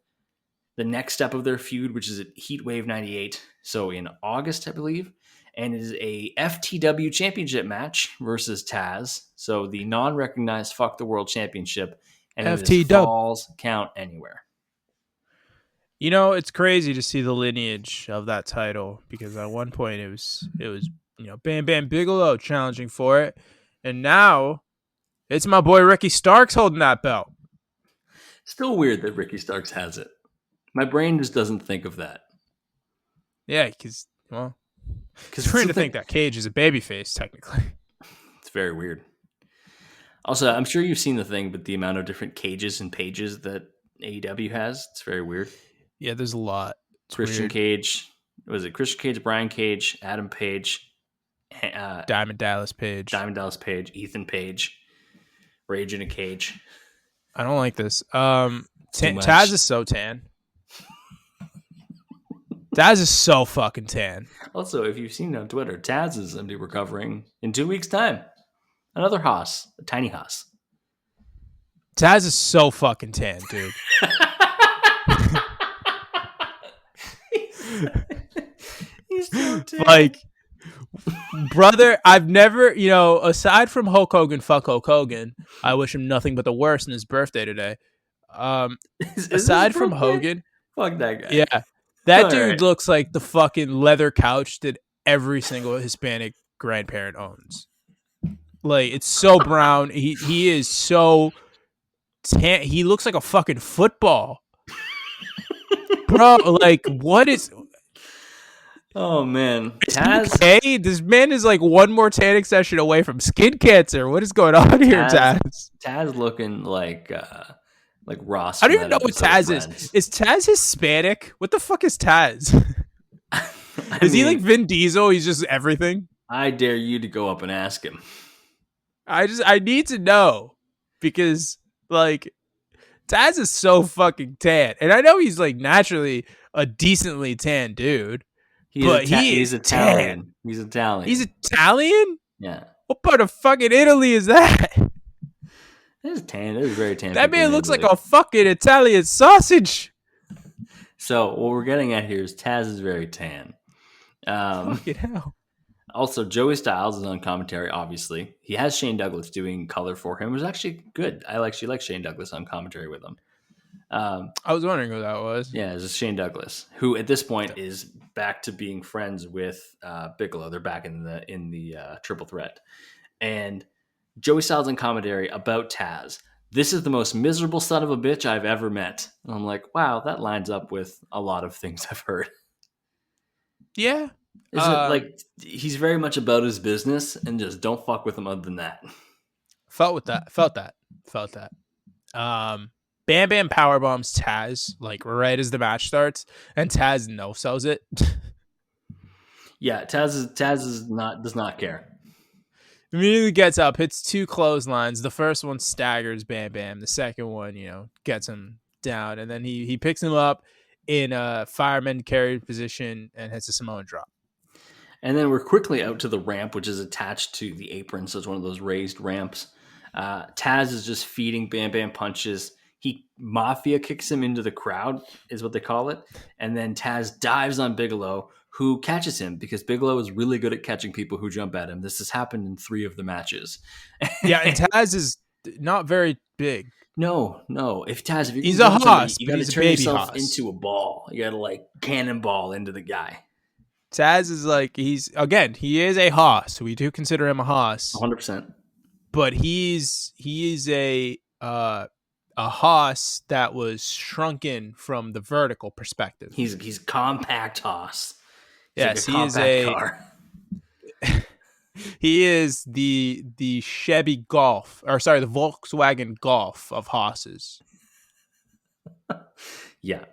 the next step of their feud, which is at Heatwave 98. So in August, I believe. And it is a FTW championship match versus Taz. So the non-recognized Fuck the World Championship. And it is falls count anywhere. You know, it's crazy to see the lineage of that title, because at one point it was Bam Bam Bigelow challenging for it, and now it's my boy Ricky Starks holding that belt. Still weird that Ricky Starks has it. My brain just doesn't think of that. Yeah, because it's weird to think that Cage is a babyface technically. It's very weird. Also, I'm sure you've seen the thing, but the amount of different cages and pages that AEW has, it's very weird. Yeah, there's a lot. It's Christian weird. Cage. Was it Christian Cage, Brian Cage, Adam Page, Diamond Dallas Page, Ethan Page, Rage in a Cage. I don't like this. Taz is so tan. Taz is so fucking tan. Also, if you've seen it on Twitter, Taz is going to be recovering in 2 weeks' time. Another Haas, a tiny Haas. Taz is so fucking tan, dude. He's so tan. Like, brother, I've never, aside from Hulk Hogan, fuck Hulk Hogan, I wish him nothing but the worst in his birthday today. Aside from Hogan, fuck that guy. Yeah, that dude looks like the fucking leather couch that every single Hispanic grandparent owns. Like, it's so brown. He is so tan. He looks like a fucking football. Bro, like, what is... Oh, man. Taz? Okay? This man is like one more tanning session away from skin cancer. What is going on here, Taz? Taz looking like Ross. I don't even know what Taz is. Is Taz Hispanic? What the fuck is Taz? Is he like Vin Diesel? He's just everything? I dare you to go up and ask him. I need to know, because like Taz is so fucking tan, and I know he's like naturally a decently tan dude, he's Italian. Tan. He's Italian. He's Italian? Yeah. What part of fucking Italy is that? That is tan. That is very tan. That man looks like a fucking Italian sausage. So what we're getting at here is Taz is very tan. Fucking hell. Also, Joey Styles is on commentary, obviously. He has Shane Douglas doing color for him. It was actually good. I actually like Shane Douglas on commentary with him. I was wondering who that was. Yeah, it's Shane Douglas, who at this point is back to being friends with Bigelow. They're back in the Triple Threat. And Joey Styles on commentary about Taz. This is the most miserable son of a bitch I've ever met. And I'm like, wow, that lines up with a lot of things I've heard. Yeah. Is it like he's very much about his business and just don't fuck with him other than that? Felt that. Bam Bam powerbombs Taz like right as the match starts, and Taz no sells it. Yeah, Taz does not care. Immediately gets up, hits two clotheslines. The first one staggers Bam Bam. The second one, gets him down, and then he picks him up in a fireman carry position and hits a Samoan drop. And then we're quickly out to the ramp, which is attached to the apron, so it's one of those raised ramps. Taz is just feeding Bam Bam punches. He mafia kicks him into the crowd, is what they call it. And then Taz dives on Bigelow, who catches him because Bigelow is really good at catching people who jump at him. This has happened in 3 of the matches. Yeah, and Taz is not very big. No. If you're He's gonna a go for somebody, hoss, you but got to he's a turn baby yourself hoss. into a ball. You got to like cannonball into the guy. Taz is like he is a hoss. We do consider him a hoss, 100%. but he is a hoss that was shrunken from the vertical perspective. He's compact hoss. He's like a Yes, compact car. he is the Chevy Golf, or sorry, the Volkswagen Golf of hosses. Yeah.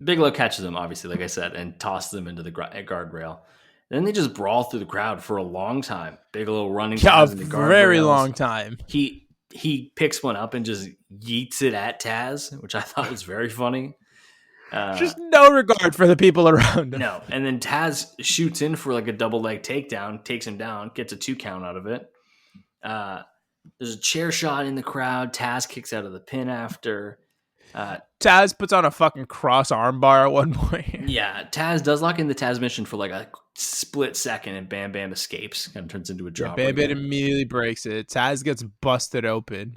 Bigelow catches him, obviously, like I said, and tosses him into the guardrail. Then they just brawl through the crowd for a long time. Bigelow running Yeah, a Taz into very guardrails. long time. He picks one up and just yeets it at Taz, which I thought was very funny. Just no regard for the people around him. No, and then Taz shoots in for like a double leg takedown, takes him down, gets a 2 count out of it. There's a chair shot in the crowd. Taz kicks out of the pin after. Taz puts on a fucking cross armbar at one point. Yeah, Taz does lock in the Taz mission for like a split second, and Bam Bam escapes. Kind of turns into a jobber. Bam Bam immediately breaks it. Taz gets busted open.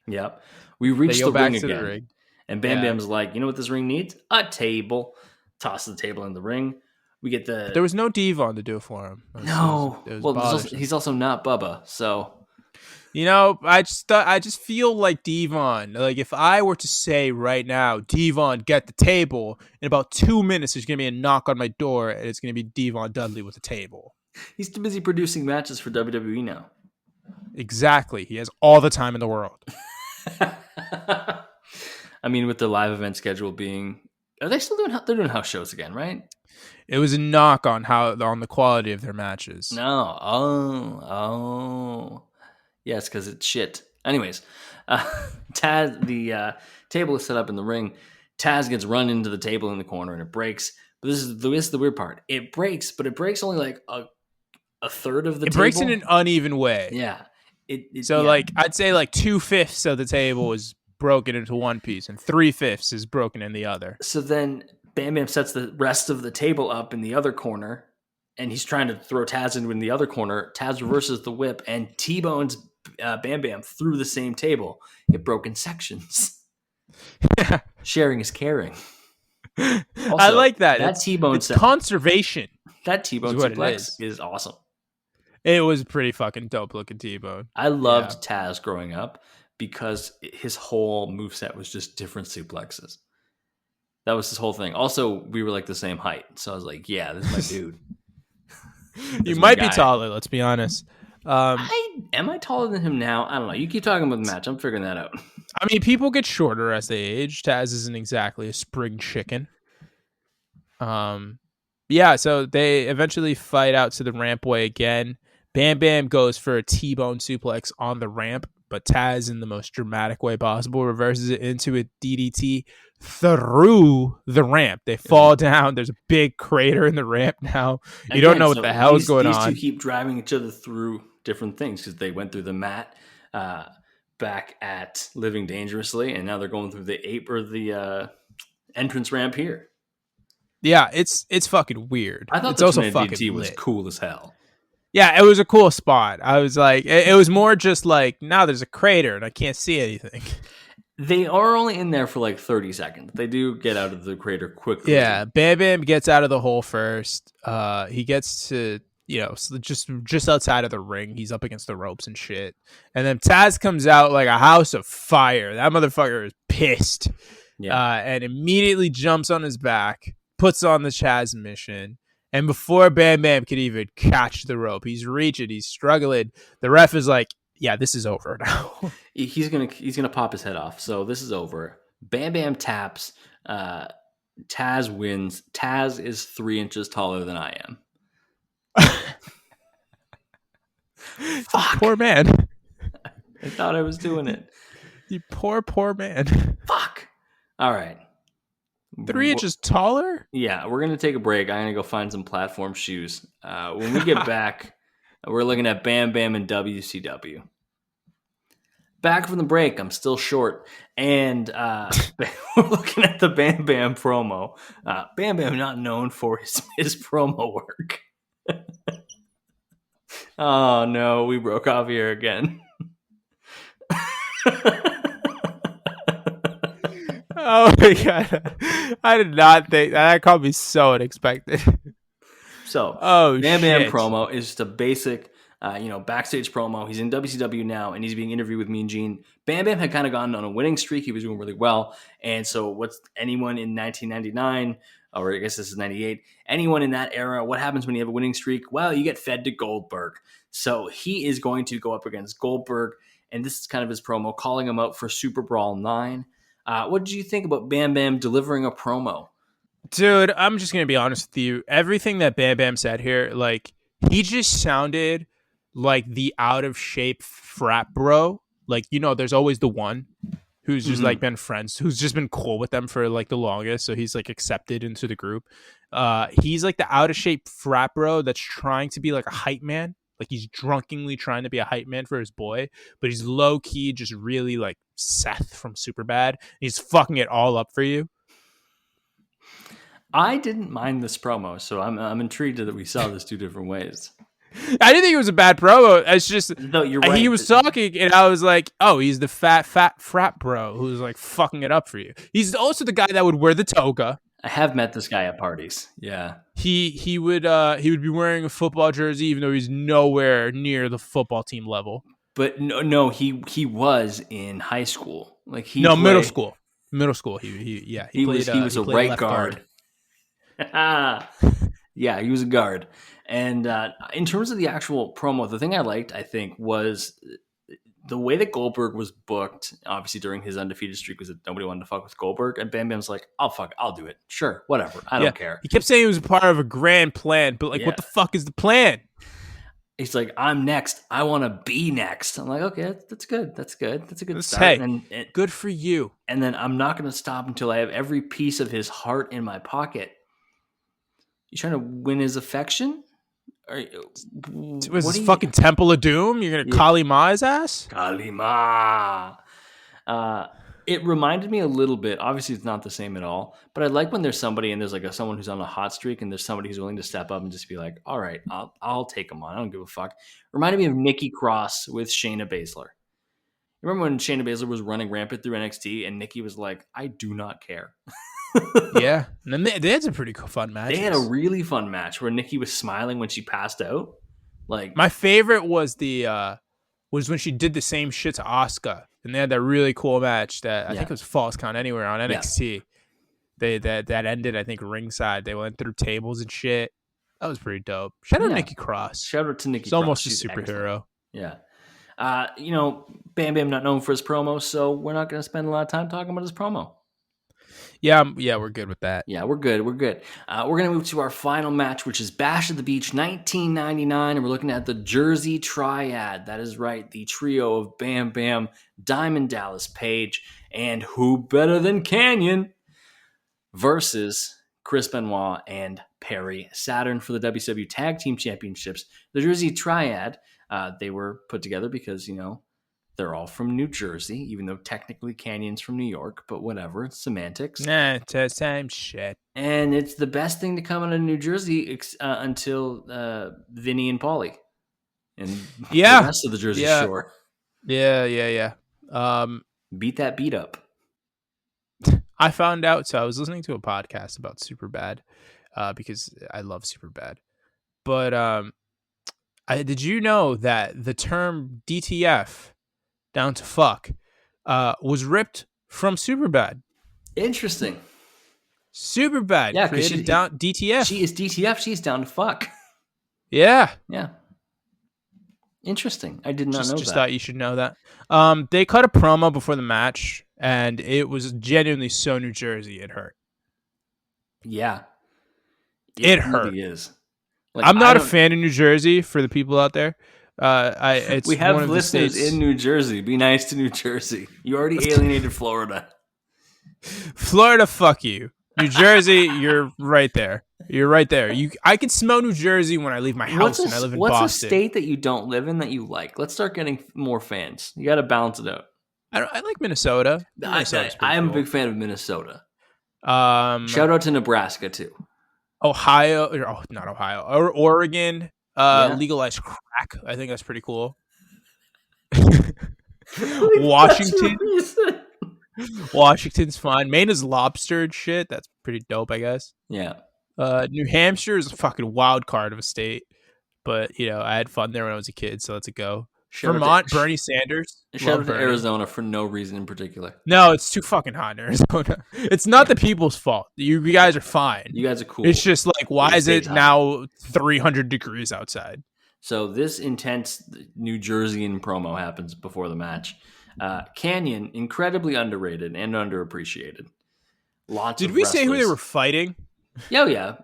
Yep. We reach the ring again. And Bam Bam's like, you know what this ring needs? A table. Tosses the table in the ring. We get the... There was no Devon to do it for him. It was he's also not Bubba, so... You know, I just feel like Devon. Like if I were to say right now, Devon, get the table, in about 2 minutes there's gonna be a knock on my door, and it's gonna be Devon Dudley with a table. He's too busy producing matches for WWE now. Exactly. He has all the time in the world. I mean, with the live event schedule being, are they still doing? They're doing house shows again, right? It was a knock on the quality of their matches. No, yes, because it's shit. Anyways, Taz, the table is set up in the ring. Taz gets run into the table in the corner and it breaks. But this is the weird part. It breaks, but it breaks only like a third of the table. It breaks in an uneven way. Yeah. Like I'd say like 2/5 of the table is broken into one piece and 3/5 is broken in the other. So then Bam Bam sets the rest of the table up in the other corner and he's trying to throw Taz into the other corner. Taz reverses the whip and T-bones Bam Bam through the same table. It broke in sections. Sharing is caring. Also, I like that. That T-bone it's conservation. That T-bone suplex is awesome. It was a pretty fucking dope looking T-bone. I loved Taz growing up because his whole moveset was just different suplexes. That was his whole thing. Also, we were like the same height. So I was like, yeah, this is my dude. You might be taller, let's be honest. Am I taller than him now? I don't know. You keep talking about the match. I'm figuring that out. I mean, people get shorter as they age. Taz isn't exactly a spring chicken. Yeah, so they eventually fight out to the rampway again. Bam Bam goes for a T-bone suplex on the ramp, but Taz, in the most dramatic way possible, reverses it into a DDT through the ramp. They fall down. There's a big crater in the ramp now. You don't know what the hell is going on. These two keep driving each other through different things because they went through the mat back at Living Dangerously, and now they're going through the entrance ramp here. Yeah, it's fucking weird. I thought it's also fucking DDT was cool as hell. Yeah, it was a cool spot. I was like, it was more just like, now there's a crater and I can't see anything. They are only in there for like 30 seconds. They do get out of the crater quickly. Yeah, Bam Bam gets out of the hole first. He gets to, just outside of the ring. He's up against the ropes and shit. And then Taz comes out like a house of fire. That motherfucker is pissed. Yeah. And immediately jumps on his back, puts on the Chaz mission. And before Bam Bam could even catch the rope, he's reaching, he's struggling. The ref is like, yeah, this is over now. He's gonna pop his head off. So this is over. Bam Bam taps. Taz wins. Taz is 3 inches taller than I am. Fuck. Poor man. I thought I was doing it. You poor man. Fuck. All right. 3 inches taller? Yeah, we're going to take a break. I'm going to go find some platform shoes. When we get back, we're looking at Bam Bam and WCW. Back from the break, I'm still short. And we're looking at the Bam Bam promo. Bam Bam not known for his promo work. Oh, no, we broke off here again. Oh my god! I did not think that caught me so unexpected. So, Oh Bam Bam shit! promo is just a basic, backstage promo. He's in WCW now, and he's being interviewed with Mean Gene. Bam Bam had kind of gone on a winning streak. He was doing really well. And so, what's anyone in 1999, or I guess this is 98, anyone in that era, what happens when you have a winning streak? Well, you get fed to Goldberg. So, he is going to go up against Goldberg. And this is kind of his promo, calling him out for Super Brawl 9. What did you think about Bam Bam delivering a promo? Dude, I'm just gonna be honest with you. Everything that Bam Bam said here, like, he just sounded like the out of shape frat bro. Like, there's always the one who's just like been friends, who's just been cool with them for like the longest, so he's like accepted into the group. He's like the out of shape frat bro that's trying to be like a hype man. Like, he's drunkenly trying to be a hype man for his boy, but he's low key just really like Seth from Superbad. He's fucking it all up for you. I didn't mind this promo, so I'm intrigued that we saw this two different ways. I didn't think it was a bad promo. It's just No, you're right. He was talking, and I was like, "Oh, he's the fat frat bro who's like fucking it up for you." He's also the guy that would wear the toga. I have met this guy at parties. Yeah, he would be wearing a football jersey, even though he's nowhere near the football team level. but no, he was in high school. Like middle school. Middle school. He was a right guard. Yeah, he was a guard. And in terms of the actual promo, the thing I liked, I think, was the way that Goldberg was booked. Obviously, during his undefeated streak, was that nobody wanted to fuck with Goldberg, and Bam Bam's like, I'll do it. Sure, whatever. I don't care. He kept saying it was part of a grand plan, but what the fuck is the plan? He's like, I'm next. I want to be next. I'm like, okay, that's good. That's good. That's a good start. Hey, and good for you. And then I'm not going to stop until I have every piece of his heart in my pocket. You trying to win his affection? Was this fucking Temple of Doom? You're going to Kali Ma his ass? Kali Ma. It reminded me a little bit. Obviously, it's not the same at all. But I like when there's somebody and there's like someone who's on a hot streak and there's somebody who's willing to step up and just be like, all right, I'll take him on. I don't give a fuck. Reminded me of Nikki Cross with Shayna Baszler. Remember when Shayna Baszler was running rampant through NXT and Nikki was like, I do not care. Yeah. And then they had some pretty fun matches. They had a really fun match where Nikki was smiling when she passed out. Like, my favorite was was when she did the same shit to Asuka, and they had that really cool match that I think it was Falls Count Anywhere on NXT. They that ended, I think, ringside. They went through tables and shit. That was pretty dope. Shout out to Nikki Cross. Shout out to Nikki She's Cross. Almost a superhero. Excellent. Yeah. Bam Bam not known for his promo, so we're not going to spend a lot of time talking about his promo. Yeah, we're good with that. Yeah, we're good. We're going to move to our final match, which is Bash at the Beach 1999, and we're looking at the Jersey Triad. That is right, the trio of Bam Bam, Diamond Dallas Page, and who better than Canyon versus Chris Benoit and Perry Saturn for the WCW Tag Team Championships. The Jersey Triad, they were put together because, they're all from New Jersey, even though technically Canyon's from New York, but whatever, it's semantics. Nah, it's the same shit. And it's the best thing to come out of New Jersey until Vinny and Paulie and the rest of the Jersey Shore. Yeah. Beat that beat up. I found out, so I was listening to a podcast about Superbad because I love Superbad. But did you know that the term DTF, down to fuck, was ripped from Superbad? Interesting. Superbad. Yeah, because she's down DTF. She is DTF. She's down to fuck. Yeah. Interesting. I did not know that. Just thought you should know that. They cut a promo before the match, and it was genuinely so New Jersey. It hurt. Yeah. It hurt. Really is. I'm not a fan of New Jersey, for the people out there. We have listeners in New Jersey. Be nice to New Jersey. You already alienated Florida. Florida, fuck you. New Jersey, you're right there. You're right there. I can smell New Jersey when I leave my house and I live in Boston. What's a state that you don't live in that you like? Let's start getting more fans. You got to balance it out. I like Minnesota. I am a big fan of Minnesota. Shout out to Nebraska too. Not Ohio, or Oregon. Legalized crack. I think that's pretty cool. Really, that's your Washington. reason? Washington's fine. Maine is lobster and shit. That's pretty dope, I guess. Yeah. New Hampshire is a fucking wild card of a state, but I had fun there when I was a kid, so let's go. Shout out to Vermont, Bernie Sanders. shout Love out to Bernie. Arizona for no reason in particular. No, it's too fucking hot in Arizona. It's not the people's fault. You guys are fine. You guys are cool. It's just like, why It is it stays hot. now 300 degrees outside? So this intense New Jerseyan promo happens before the match. Canyon, incredibly underrated and underappreciated. Lots Did of we say who they wrestlers. were fighting? Yeah.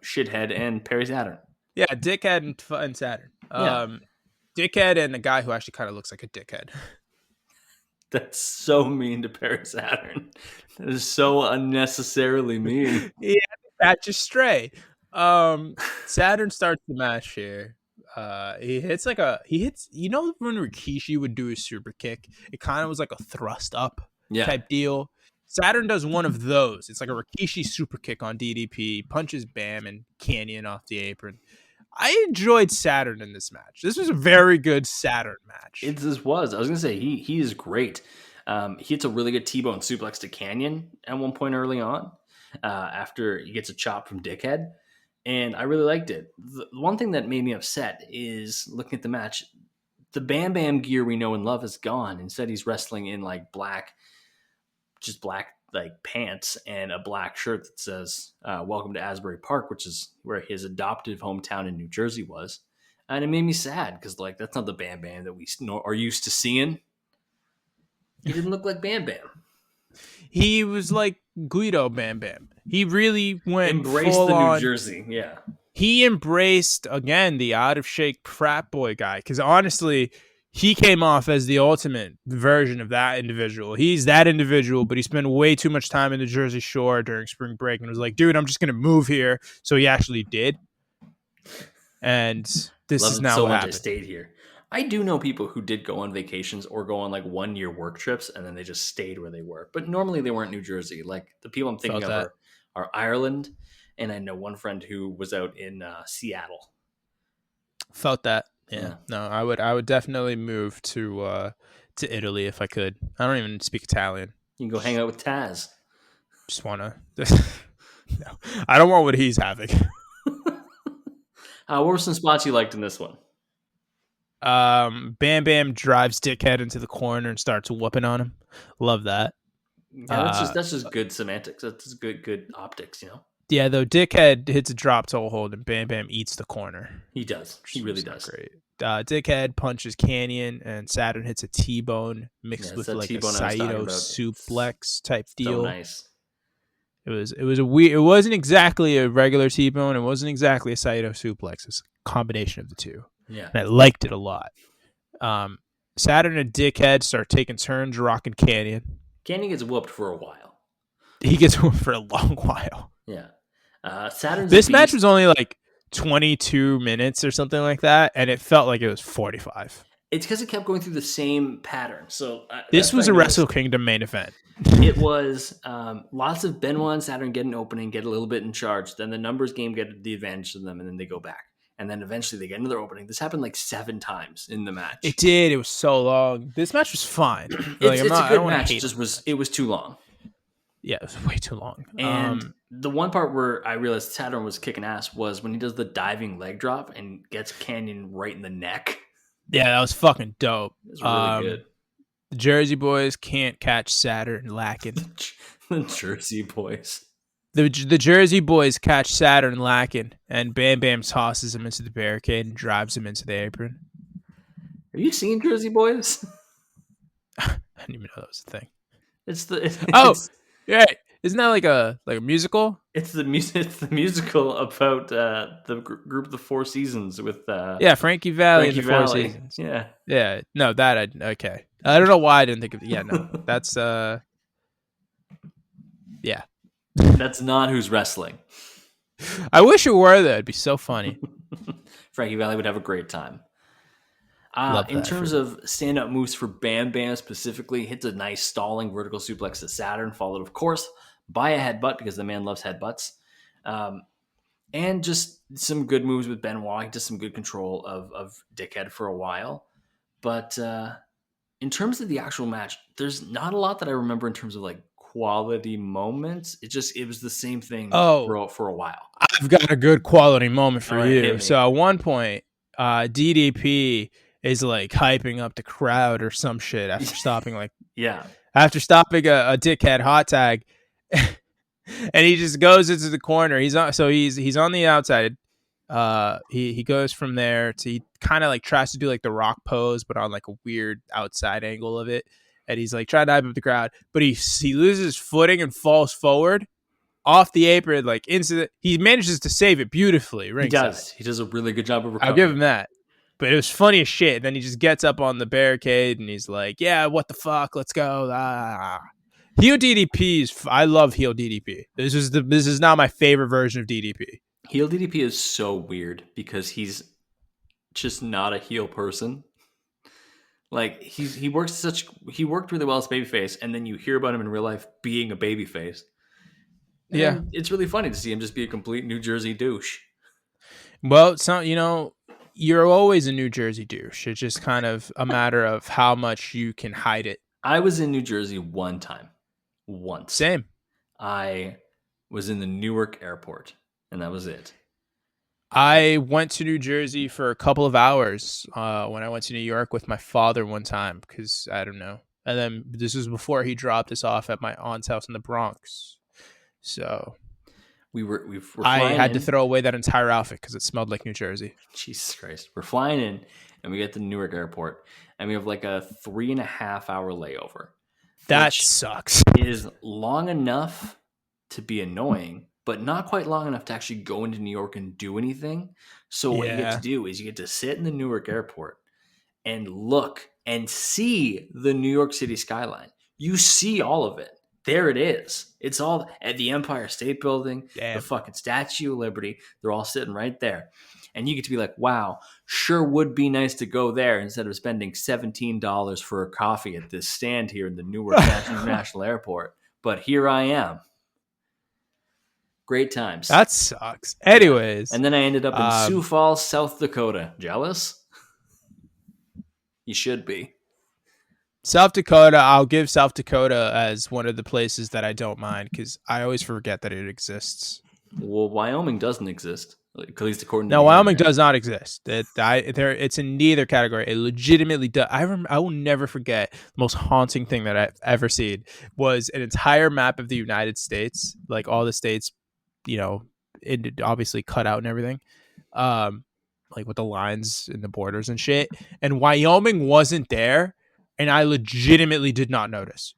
Shithead and Perry Saturn. Yeah, Dickhead and Saturn. Yeah. Dickhead and a guy who actually kind of looks like a dickhead. That's so mean to Perry Saturn. That is so unnecessarily mean. Yeah, catch a stray. Saturn starts the match here. He hits when Rikishi would do a super kick, it kind of was like a thrust up type deal. Saturn does one of those. It's like a Rikishi super kick on DDP, punches Bam and Canyon off the apron. I enjoyed Saturn in this match. This was a very good Saturn match. This was. I was gonna say he is great. He hits a really good T-bone suplex to Canyon at one point early on, after he gets a chop from Dickhead, and I really liked it. The one thing that made me upset is looking at the match. The Bam Bam gear we know and love is gone. Instead, he's wrestling in like black like pants and a black shirt that says "Welcome to Asbury Park," which is where his adoptive hometown in New Jersey was. And it made me sad because like that's not the Bam Bam that we are used to seeing. He didn't look like Bam Bam. He was like Guido Bam Bam. He really went Embraced full the New on. Jersey. Yeah. He embraced again the out of shape frat boy guy, because honestly, he came off as the ultimate version of that individual. He's that individual, but he spent way too much time in the Jersey Shore during spring break and was like, dude, I'm just going to move here. So he actually did. And this Love is it now so what much happened. I stayed here. I do know people who did go on vacations or go on like 1 year work trips and then they just stayed where they were. But normally they weren't New Jersey. Like the people I'm thinking of are Ireland. And I know one friend who was out in Seattle. Felt that. Yeah. No, I would definitely move to Italy if I could. I don't even speak Italian. You can go hang out with Taz. Just wanna. No, I don't want what he's having. What were some spots you liked in this one? Bam Bam drives Dickhead into the corner and starts whooping on him. Love that. Yeah, that's just good semantics. That's good optics, you know. Yeah, though Dickhead hits a drop toe hold and Bam Bam eats the corner. He does. He really does. Great. Dickhead punches Canyon and Saturn hits a T-bone mixed with like T-bone a Saito suplex type deal. So nice. It was a weird. It wasn't exactly a regular T-bone. It wasn't exactly a Saito suplex. It's a combination of the two. Yeah, and I liked it a lot. Saturn and Dickhead start taking turns rocking Canyon. Canyon gets whooped for a while. He gets whooped for a long while. Yeah. Saturn's this match was only like 22 minutes or something like that, and it felt like it was 45. It's because it kept going through the same pattern. So this was a Wrestle Kingdom main event. It was lots of Benoit and Saturn get an opening, get a little bit in charge. Then the numbers game get the advantage of them, and then they go back. And then eventually they get another opening. This happened like 7 times in the match. It did. It was so long. This match was fine. It's a good match. It was too long. Yeah, it was way too long. And the one part where I realized Saturn was kicking ass was when he does the diving leg drop and gets Canyon right in the neck. Yeah, that was fucking dope. It was really good. The Jersey boys can't catch Saturn lacking. The Jersey boys. The Jersey boys catch Saturn lacking, and Bam Bam tosses him into the barricade and drives him into the apron. Have you seen Jersey Boys? I didn't even know that was a thing. Yeah, isn't that like a musical? It's the musical about the group The Four Seasons with Frankie Valli and the Four Seasons. Yeah. No, okay. I don't know why I didn't think of it. Yeah, no, that's yeah. That's not who's wrestling. I wish it were though. It'd be so funny. Frankie Valli would have a great time. In terms of stand-up moves for Bam Bam specifically, hits a nice stalling vertical suplex to Saturn, followed, of course, by a headbutt because the man loves headbutts. And just some good moves with Benoit, just some good control of Dickhead for a while. But in terms of the actual match, there's not a lot that I remember in terms of like quality moments. It was the same thing Oh, for a while. I've got a good quality moment for All right, hit you. me. So at one point, DDP is like hyping up the crowd or some shit after stopping Yeah, a dickhead hot tag, and he just goes into the corner. He's on the outside. He goes from there to he kind of like tries to do like the rock pose, but on like a weird outside angle of it, and he's like trying to hype up the crowd, but he loses footing and falls forward off the apron, like into he manages to save it beautifully he ringside. does. He does a really good job of I'll give him recovering. that. But it was funny as shit. Then he just gets up on the barricade and he's like, "Yeah, what the fuck? Let's go." Heel DDP's. I love heel DDP. This is not my favorite version of DDP. Heel DDP is so weird because he's just not a heel person. Like he worked really well as babyface, and then you hear about him in real life being a babyface. Yeah. And it's really funny to see him just be a complete New Jersey douche. Well, you're always a New Jersey douche. It's just kind of a matter of how much you can hide it. I was in New Jersey one time. Once. Same. I was in the Newark airport, and that was it. I went to New Jersey for a couple of hours when I went to New York with my father one time because I don't know. And then this was before he dropped us off at my aunt's house in the Bronx. So we were I flying had in. to throw away that entire outfit because it smelled like New Jersey. Jesus Christ. We're flying in, and we get to the Newark airport, and we have like a 3.5 hour layover. That sucks. Is long enough to be annoying, but not quite long enough to actually go into New York and do anything. So what you get to do is you get to sit in the Newark airport and look and see the New York City skyline. You see all of it. There it is. It's all at the Empire State Building, the fucking Statue of Liberty. They're all sitting right there. And you get to be like, wow, sure would be nice to go there instead of spending $17 for a coffee at this stand here in the Newark National Airport. But here I am. Great times. That sucks. Anyways. And then I ended up in Sioux Falls, South Dakota. Jealous? You should be. South Dakota, I'll give South Dakota as one of the places that I don't mind because I always forget that it exists. Well, Wyoming doesn't exist, at least according to No, Wyoming does not exist. It's in neither category. It legitimately does. I will never forget the most haunting thing that I've ever seen was an entire map of the United States, like all the states, it obviously cut out and everything, like with the lines and the borders and shit. And Wyoming wasn't there, and I legitimately did not notice.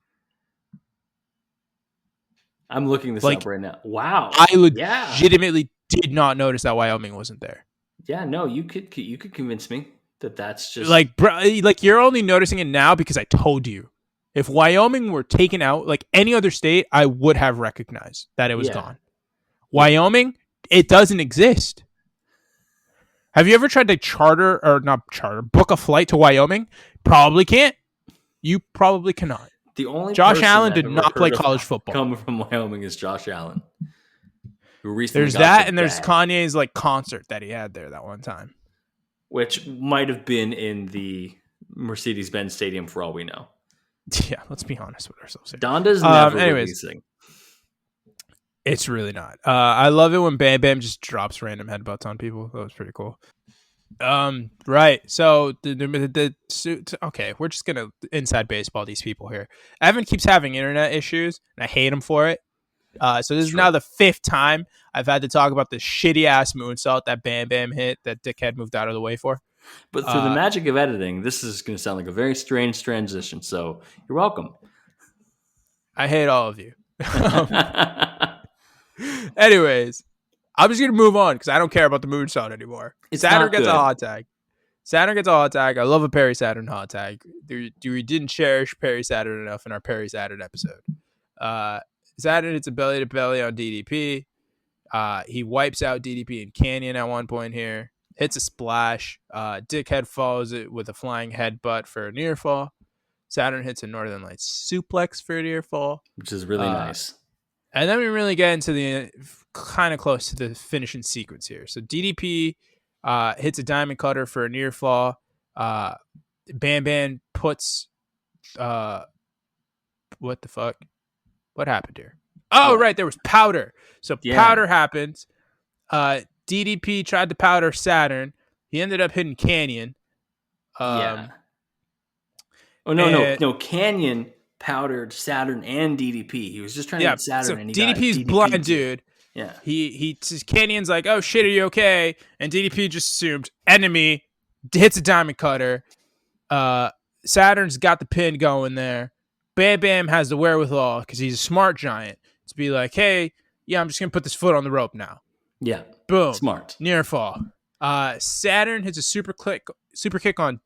I'm looking this up right now. Wow. I legitimately did not notice that Wyoming wasn't there. Yeah, no, you could convince me that that's just like, bro, like you're only noticing it now because I told you. If Wyoming were taken out, like any other state, I would have recognized that it was gone. Wyoming, it doesn't exist. Have you ever tried to book a flight to Wyoming? Probably can't. You probably cannot. The only Josh Allen did not play college football. Coming from Wyoming is Josh Allen. There's that, and there's Kanye's like concert that he had there that one time, which might have been in the Mercedes-Benz Stadium for all we know. Yeah, let's be honest with ourselves here. Donda's never releasing. It's really not. I love it when Bam Bam just drops random headbutts on people. That was pretty cool. Right. So okay, we're just gonna inside baseball these people here. Evan keeps having internet issues, and I hate him for it. So this is now the 5th time I've had to talk about the shitty ass moonsault that Bam Bam hit that dickhead moved out of the way for. But through the magic of editing, this is going to sound like a very strange transition. So you're welcome. I hate all of you. Anyways, I'm just going to move on because I don't care about the moonsault anymore. Saturn gets a hot tag. I love a Perry Saturn hot tag. We didn't cherish Perry Saturn enough in our Perry Saturn episode. Saturn hits a belly to belly on DDP. He wipes out DDP and Canyon at one point here. Hits a splash. Dickhead follows it with a flying headbutt for a near fall. Saturn hits a Northern Lights suplex for a near fall, which is really nice. And then we really get into the kind of close to the finishing sequence here. So DDP hits a diamond cutter for a near fall. Bam Bam puts what the fuck? What happened here? Oh, What? right, there was powder. So Yeah. powder happened. DDP tried to powder Saturn. He ended up hitting Canyon. Yeah. Um, Oh and no! Canyon powdered Saturn and DDP. He was just trying to yeah, hit Saturn, so and he got DDP's DDP blind too. dude. Yeah. He Canyon's like, oh shit, are you okay? And DDP just assumed enemy, hits a diamond cutter. Saturn's got the pin going there. Bam Bam has the wherewithal because he's a smart giant to be like, hey, yeah, I'm just gonna put this foot on the rope now. Yeah. Boom, Smart. near fall. Saturn hits a super kick on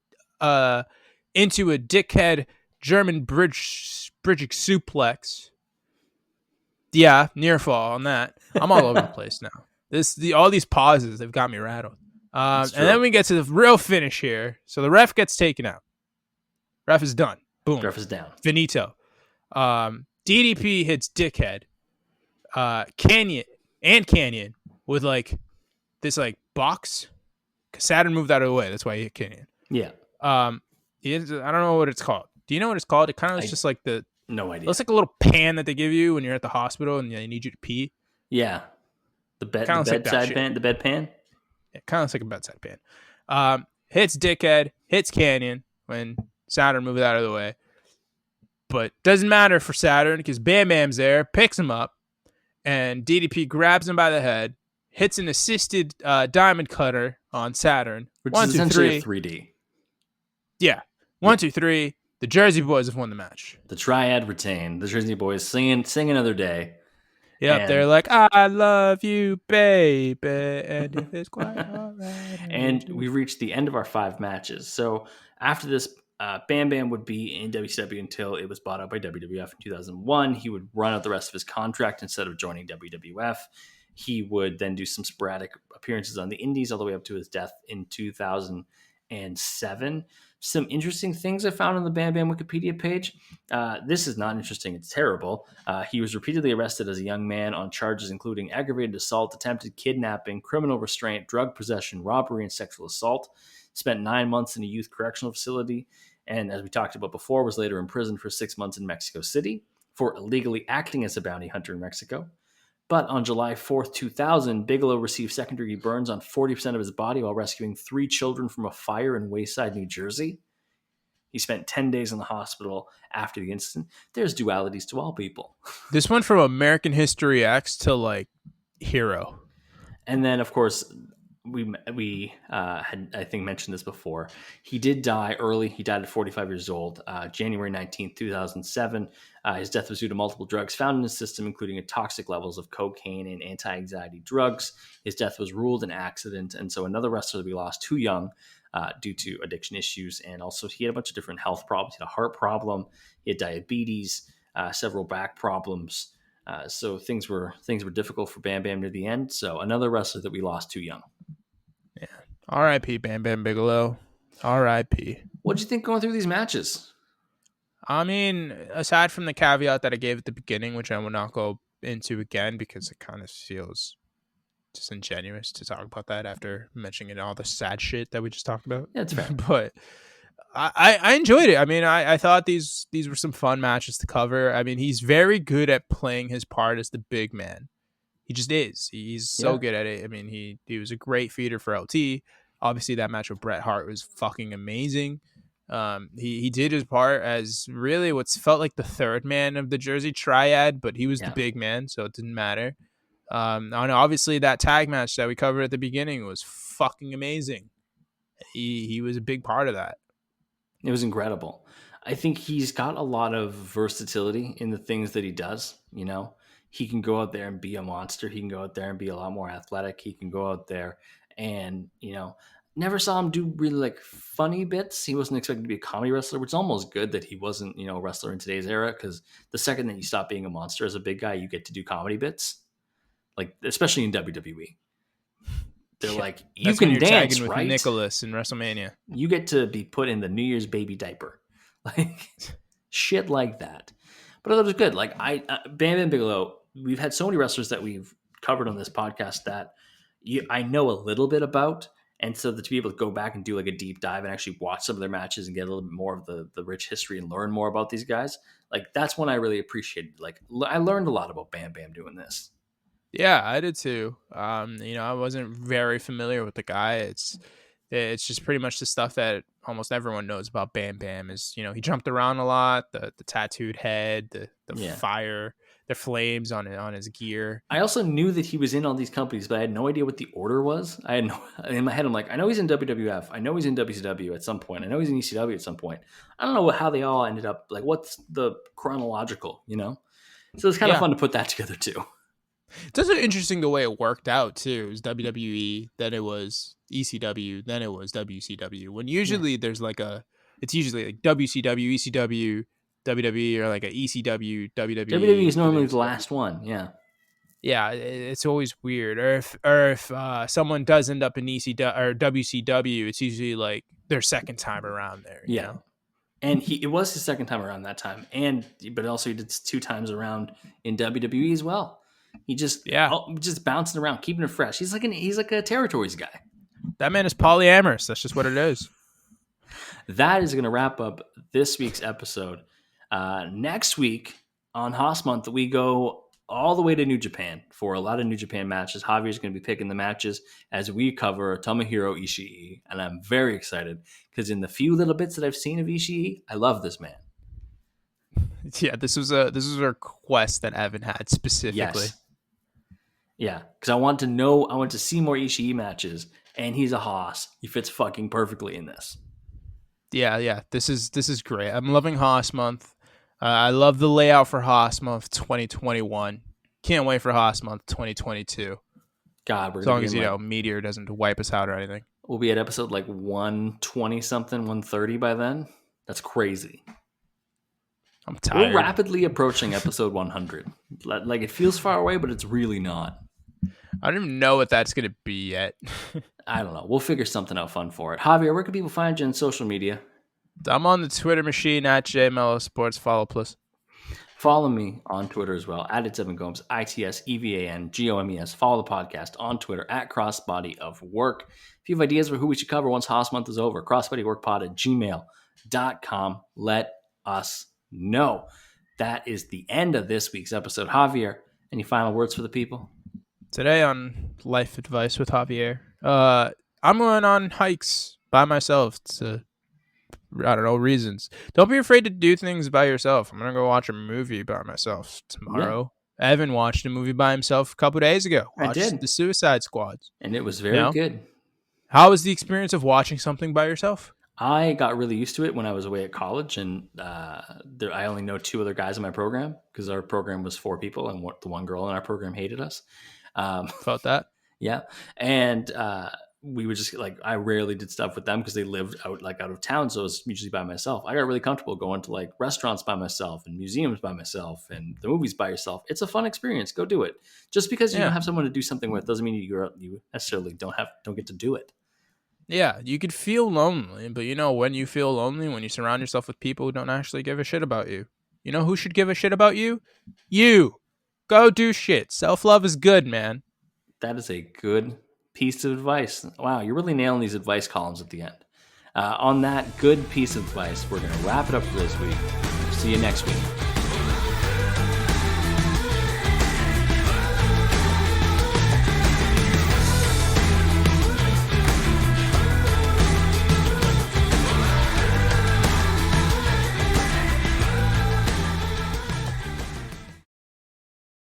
into a dickhead German bridge suplex. Yeah, near fall on that. I'm all over the place now. All these pauses, they've got me rattled. And then we get to the real finish here. So the ref gets taken out. Ref is done. Boom. Ref is down. Finito. DDP hits dickhead. Canyon with like this like box. Saturn moved out of the way. That's why he hit Canyon. Yeah. I don't know what it's called. Do you know what it's called? It kind of looks just like no idea. It looks like a little pan that they give you when you're at the hospital and they need you to pee. Yeah. The Kinda bedside like pan. The bedpan. It kind of looks like a bedside pan. Hits dickhead. Hits Canyon when Saturn moved out of the way. But doesn't matter for Saturn because Bam Bam's there, picks him up, and DDP grabs him by the head, hits an assisted diamond cutter on Saturn. Which One, is two, essentially three. a 3D. Yeah. 1, 2, 3. The Jersey Boys have won the match. The Triad retain. The Jersey Boys sing Another Day. Yep, they're like, I love you, baby, and if it's quite all right. And we've reached the end of our 5 matches. So after this, Bam Bam would be in WCW until it was bought out by WWF in 2001. He would run out the rest of his contract instead of joining WWF. He would then do some sporadic appearances on the indies all the way up to his death in 2007. Some interesting things I found on the Bam Bam Wikipedia page. This is not interesting. It's terrible. He was repeatedly arrested as a young man on charges including aggravated assault, attempted kidnapping, criminal restraint, drug possession, robbery, and sexual assault. Spent 9 months in a youth correctional facility. And as we talked about before, was later imprisoned for 6 months in Mexico City for illegally acting as a bounty hunter in Mexico. But on July 4th, 2000, Bigelow received second-degree burns on 40% of his body while rescuing 3 children from a fire in Wayside, New Jersey. He spent 10 days in the hospital after the incident. There's dualities to all people. This went from American History X to like Hero. And then, of course, we had, I think, mentioned this before. He did die early. He died at 45 years old, January 19th, 2007. His death was due to multiple drugs found in his system, including toxic levels of cocaine and anti-anxiety drugs. His death was ruled an accident. And so another wrestler that we lost too young due to addiction issues. And also he had a bunch of different health problems. He had a heart problem. He had diabetes, several back problems. So things were difficult for Bam Bam near the end. So another wrestler that we lost too young. Yeah. R.I.P. Bam Bam Bigelow. R.I.P. What did you think going through these matches? I mean, aside from the caveat that I gave at the beginning, which I will not go into again because it kind of feels disingenuous to talk about that after mentioning all the sad shit that we just talked about. Yeah, it's fair. But I enjoyed it. I mean, I thought these were some fun matches to cover. I mean, he's very good at playing his part as the big man. He just is. He's so good at it. I mean, he was a great feeder for LT. Obviously, that match with Bret Hart was fucking amazing. He did his part as really what's felt like the third man of the Jersey Triad, but he was the big man, so it didn't matter. And obviously, that tag match that we covered at the beginning was fucking amazing. He was a big part of that. It was incredible. I think he's got a lot of versatility in the things that he does. You know, he can go out there and be a monster. He can go out there and be a lot more athletic. He can go out there and, you know, never saw him do really like funny bits. He wasn't expected to be a comedy wrestler, which is almost good that he wasn't, you know, a wrestler in today's era. Because the second that you stop being a monster as a big guy, you get to do comedy bits, like especially in WWE. They're like, you can dance, with right? Nicholas in WrestleMania. You get to be put in the New Year's baby diaper, like shit like that. But it was good. Like Bam Bam Bigelow. We've had so many wrestlers that we've covered on this podcast that I know a little bit about, And so to be able to go back and do like a deep dive and actually watch some of their matches and get a little bit more of the rich history and learn more about these guys, like that's when I really appreciated. Like I learned a lot about Bam Bam doing this. Yeah, I did too. I wasn't very familiar with the guy. It's just pretty much the stuff that almost everyone knows about Bam Bam is, he jumped around a lot, the tattooed head, the fire, the flames on his gear. I also knew that he was in all these companies, but I had no idea what the order was. I had in my head, I'm like, I know he's in WWF. I know he's in WCW at some point. I know he's in ECW at some point. I don't know how they all ended up, like what's the chronological, So it's kind of fun to put that together too. It's also interesting the way it worked out too. It was WWE, then it was ECW, then it was WCW. When usually there's it's usually like WCW, ECW, WWE, or like a ECW, WWE. WWE is normally the last one. Yeah. Yeah, it's always weird. Or if someone does end up in ECW or WCW, it's usually like their second time around there. You know? And it was his second time around that time, but also he did 2 times around in WWE as well. He just bouncing around, keeping it fresh. He's like a territories guy. That man is polyamorous. That's just what it is. That is going to wrap up this week's episode. Next week on Haas Month, we go all the way to New Japan for a lot of New Japan matches. Javier's going to be picking the matches as we cover Tomohiro Ishii, and I'm very excited because in the few little bits that I've seen of Ishii, I love this man. Yeah, this was a request that Evan had specifically. Yes. Yeah, because I want to see more Ishii matches, and he's a Haas. He fits fucking perfectly in this. Yeah, this is great. I'm loving Haas Month. I love the layout for Haas Month 2021. Can't wait for Haas Month 2022. God, as long as Meteor doesn't wipe us out or anything. We'll be at episode like 120 something, 130 by then. That's crazy. I'm tired. We're rapidly approaching episode 100. Like it feels far away, but it's really not. I don't even know what that's going to be yet. I don't know. We'll figure something out fun for it. Javier, where can people find you on social media? I'm on the Twitter machine at JMelloSports. Follow, please. Follow me on Twitter as well, at @EvanGomes, ITSEVANGOMES. Follow the podcast on Twitter, at Crossbody of Work. If you have ideas for who we should cover once Haas Month is over, crossbodyworkpod@gmail.com. Let us know. That is the end of this week's episode. Javier, any final words for the people? Today on Life Advice with Javier, I'm going on hikes by myself to, reasons. Don't be afraid to do things by yourself. I'm going to go watch a movie by myself tomorrow. Yeah. Evan watched a movie by himself a couple days ago. I did. The Suicide Squads. And it was very good. How was the experience of watching something by yourself? I got really used to it when I was away at college, and I only know 2 other guys in my program because our program was 4 people, and the one girl in our program hated us. Felt that? Yeah. And we would just I rarely did stuff with them because they lived out of town. So it was usually by myself. I got really comfortable going to like restaurants by myself and museums by myself and the movies by yourself. It's a fun experience. Go do it. Just because you don't have someone to do something with doesn't mean you necessarily don't get to do it. Yeah, you could feel lonely, but when you feel lonely, when you surround yourself with people who don't actually give a shit about you. You know who should give a shit about you? You. Go do shit. Self-love is good, man. That is a good piece of advice. Wow, you're really nailing these advice columns at the end. On that good piece of advice, we're going to wrap it up for this week. See you next week.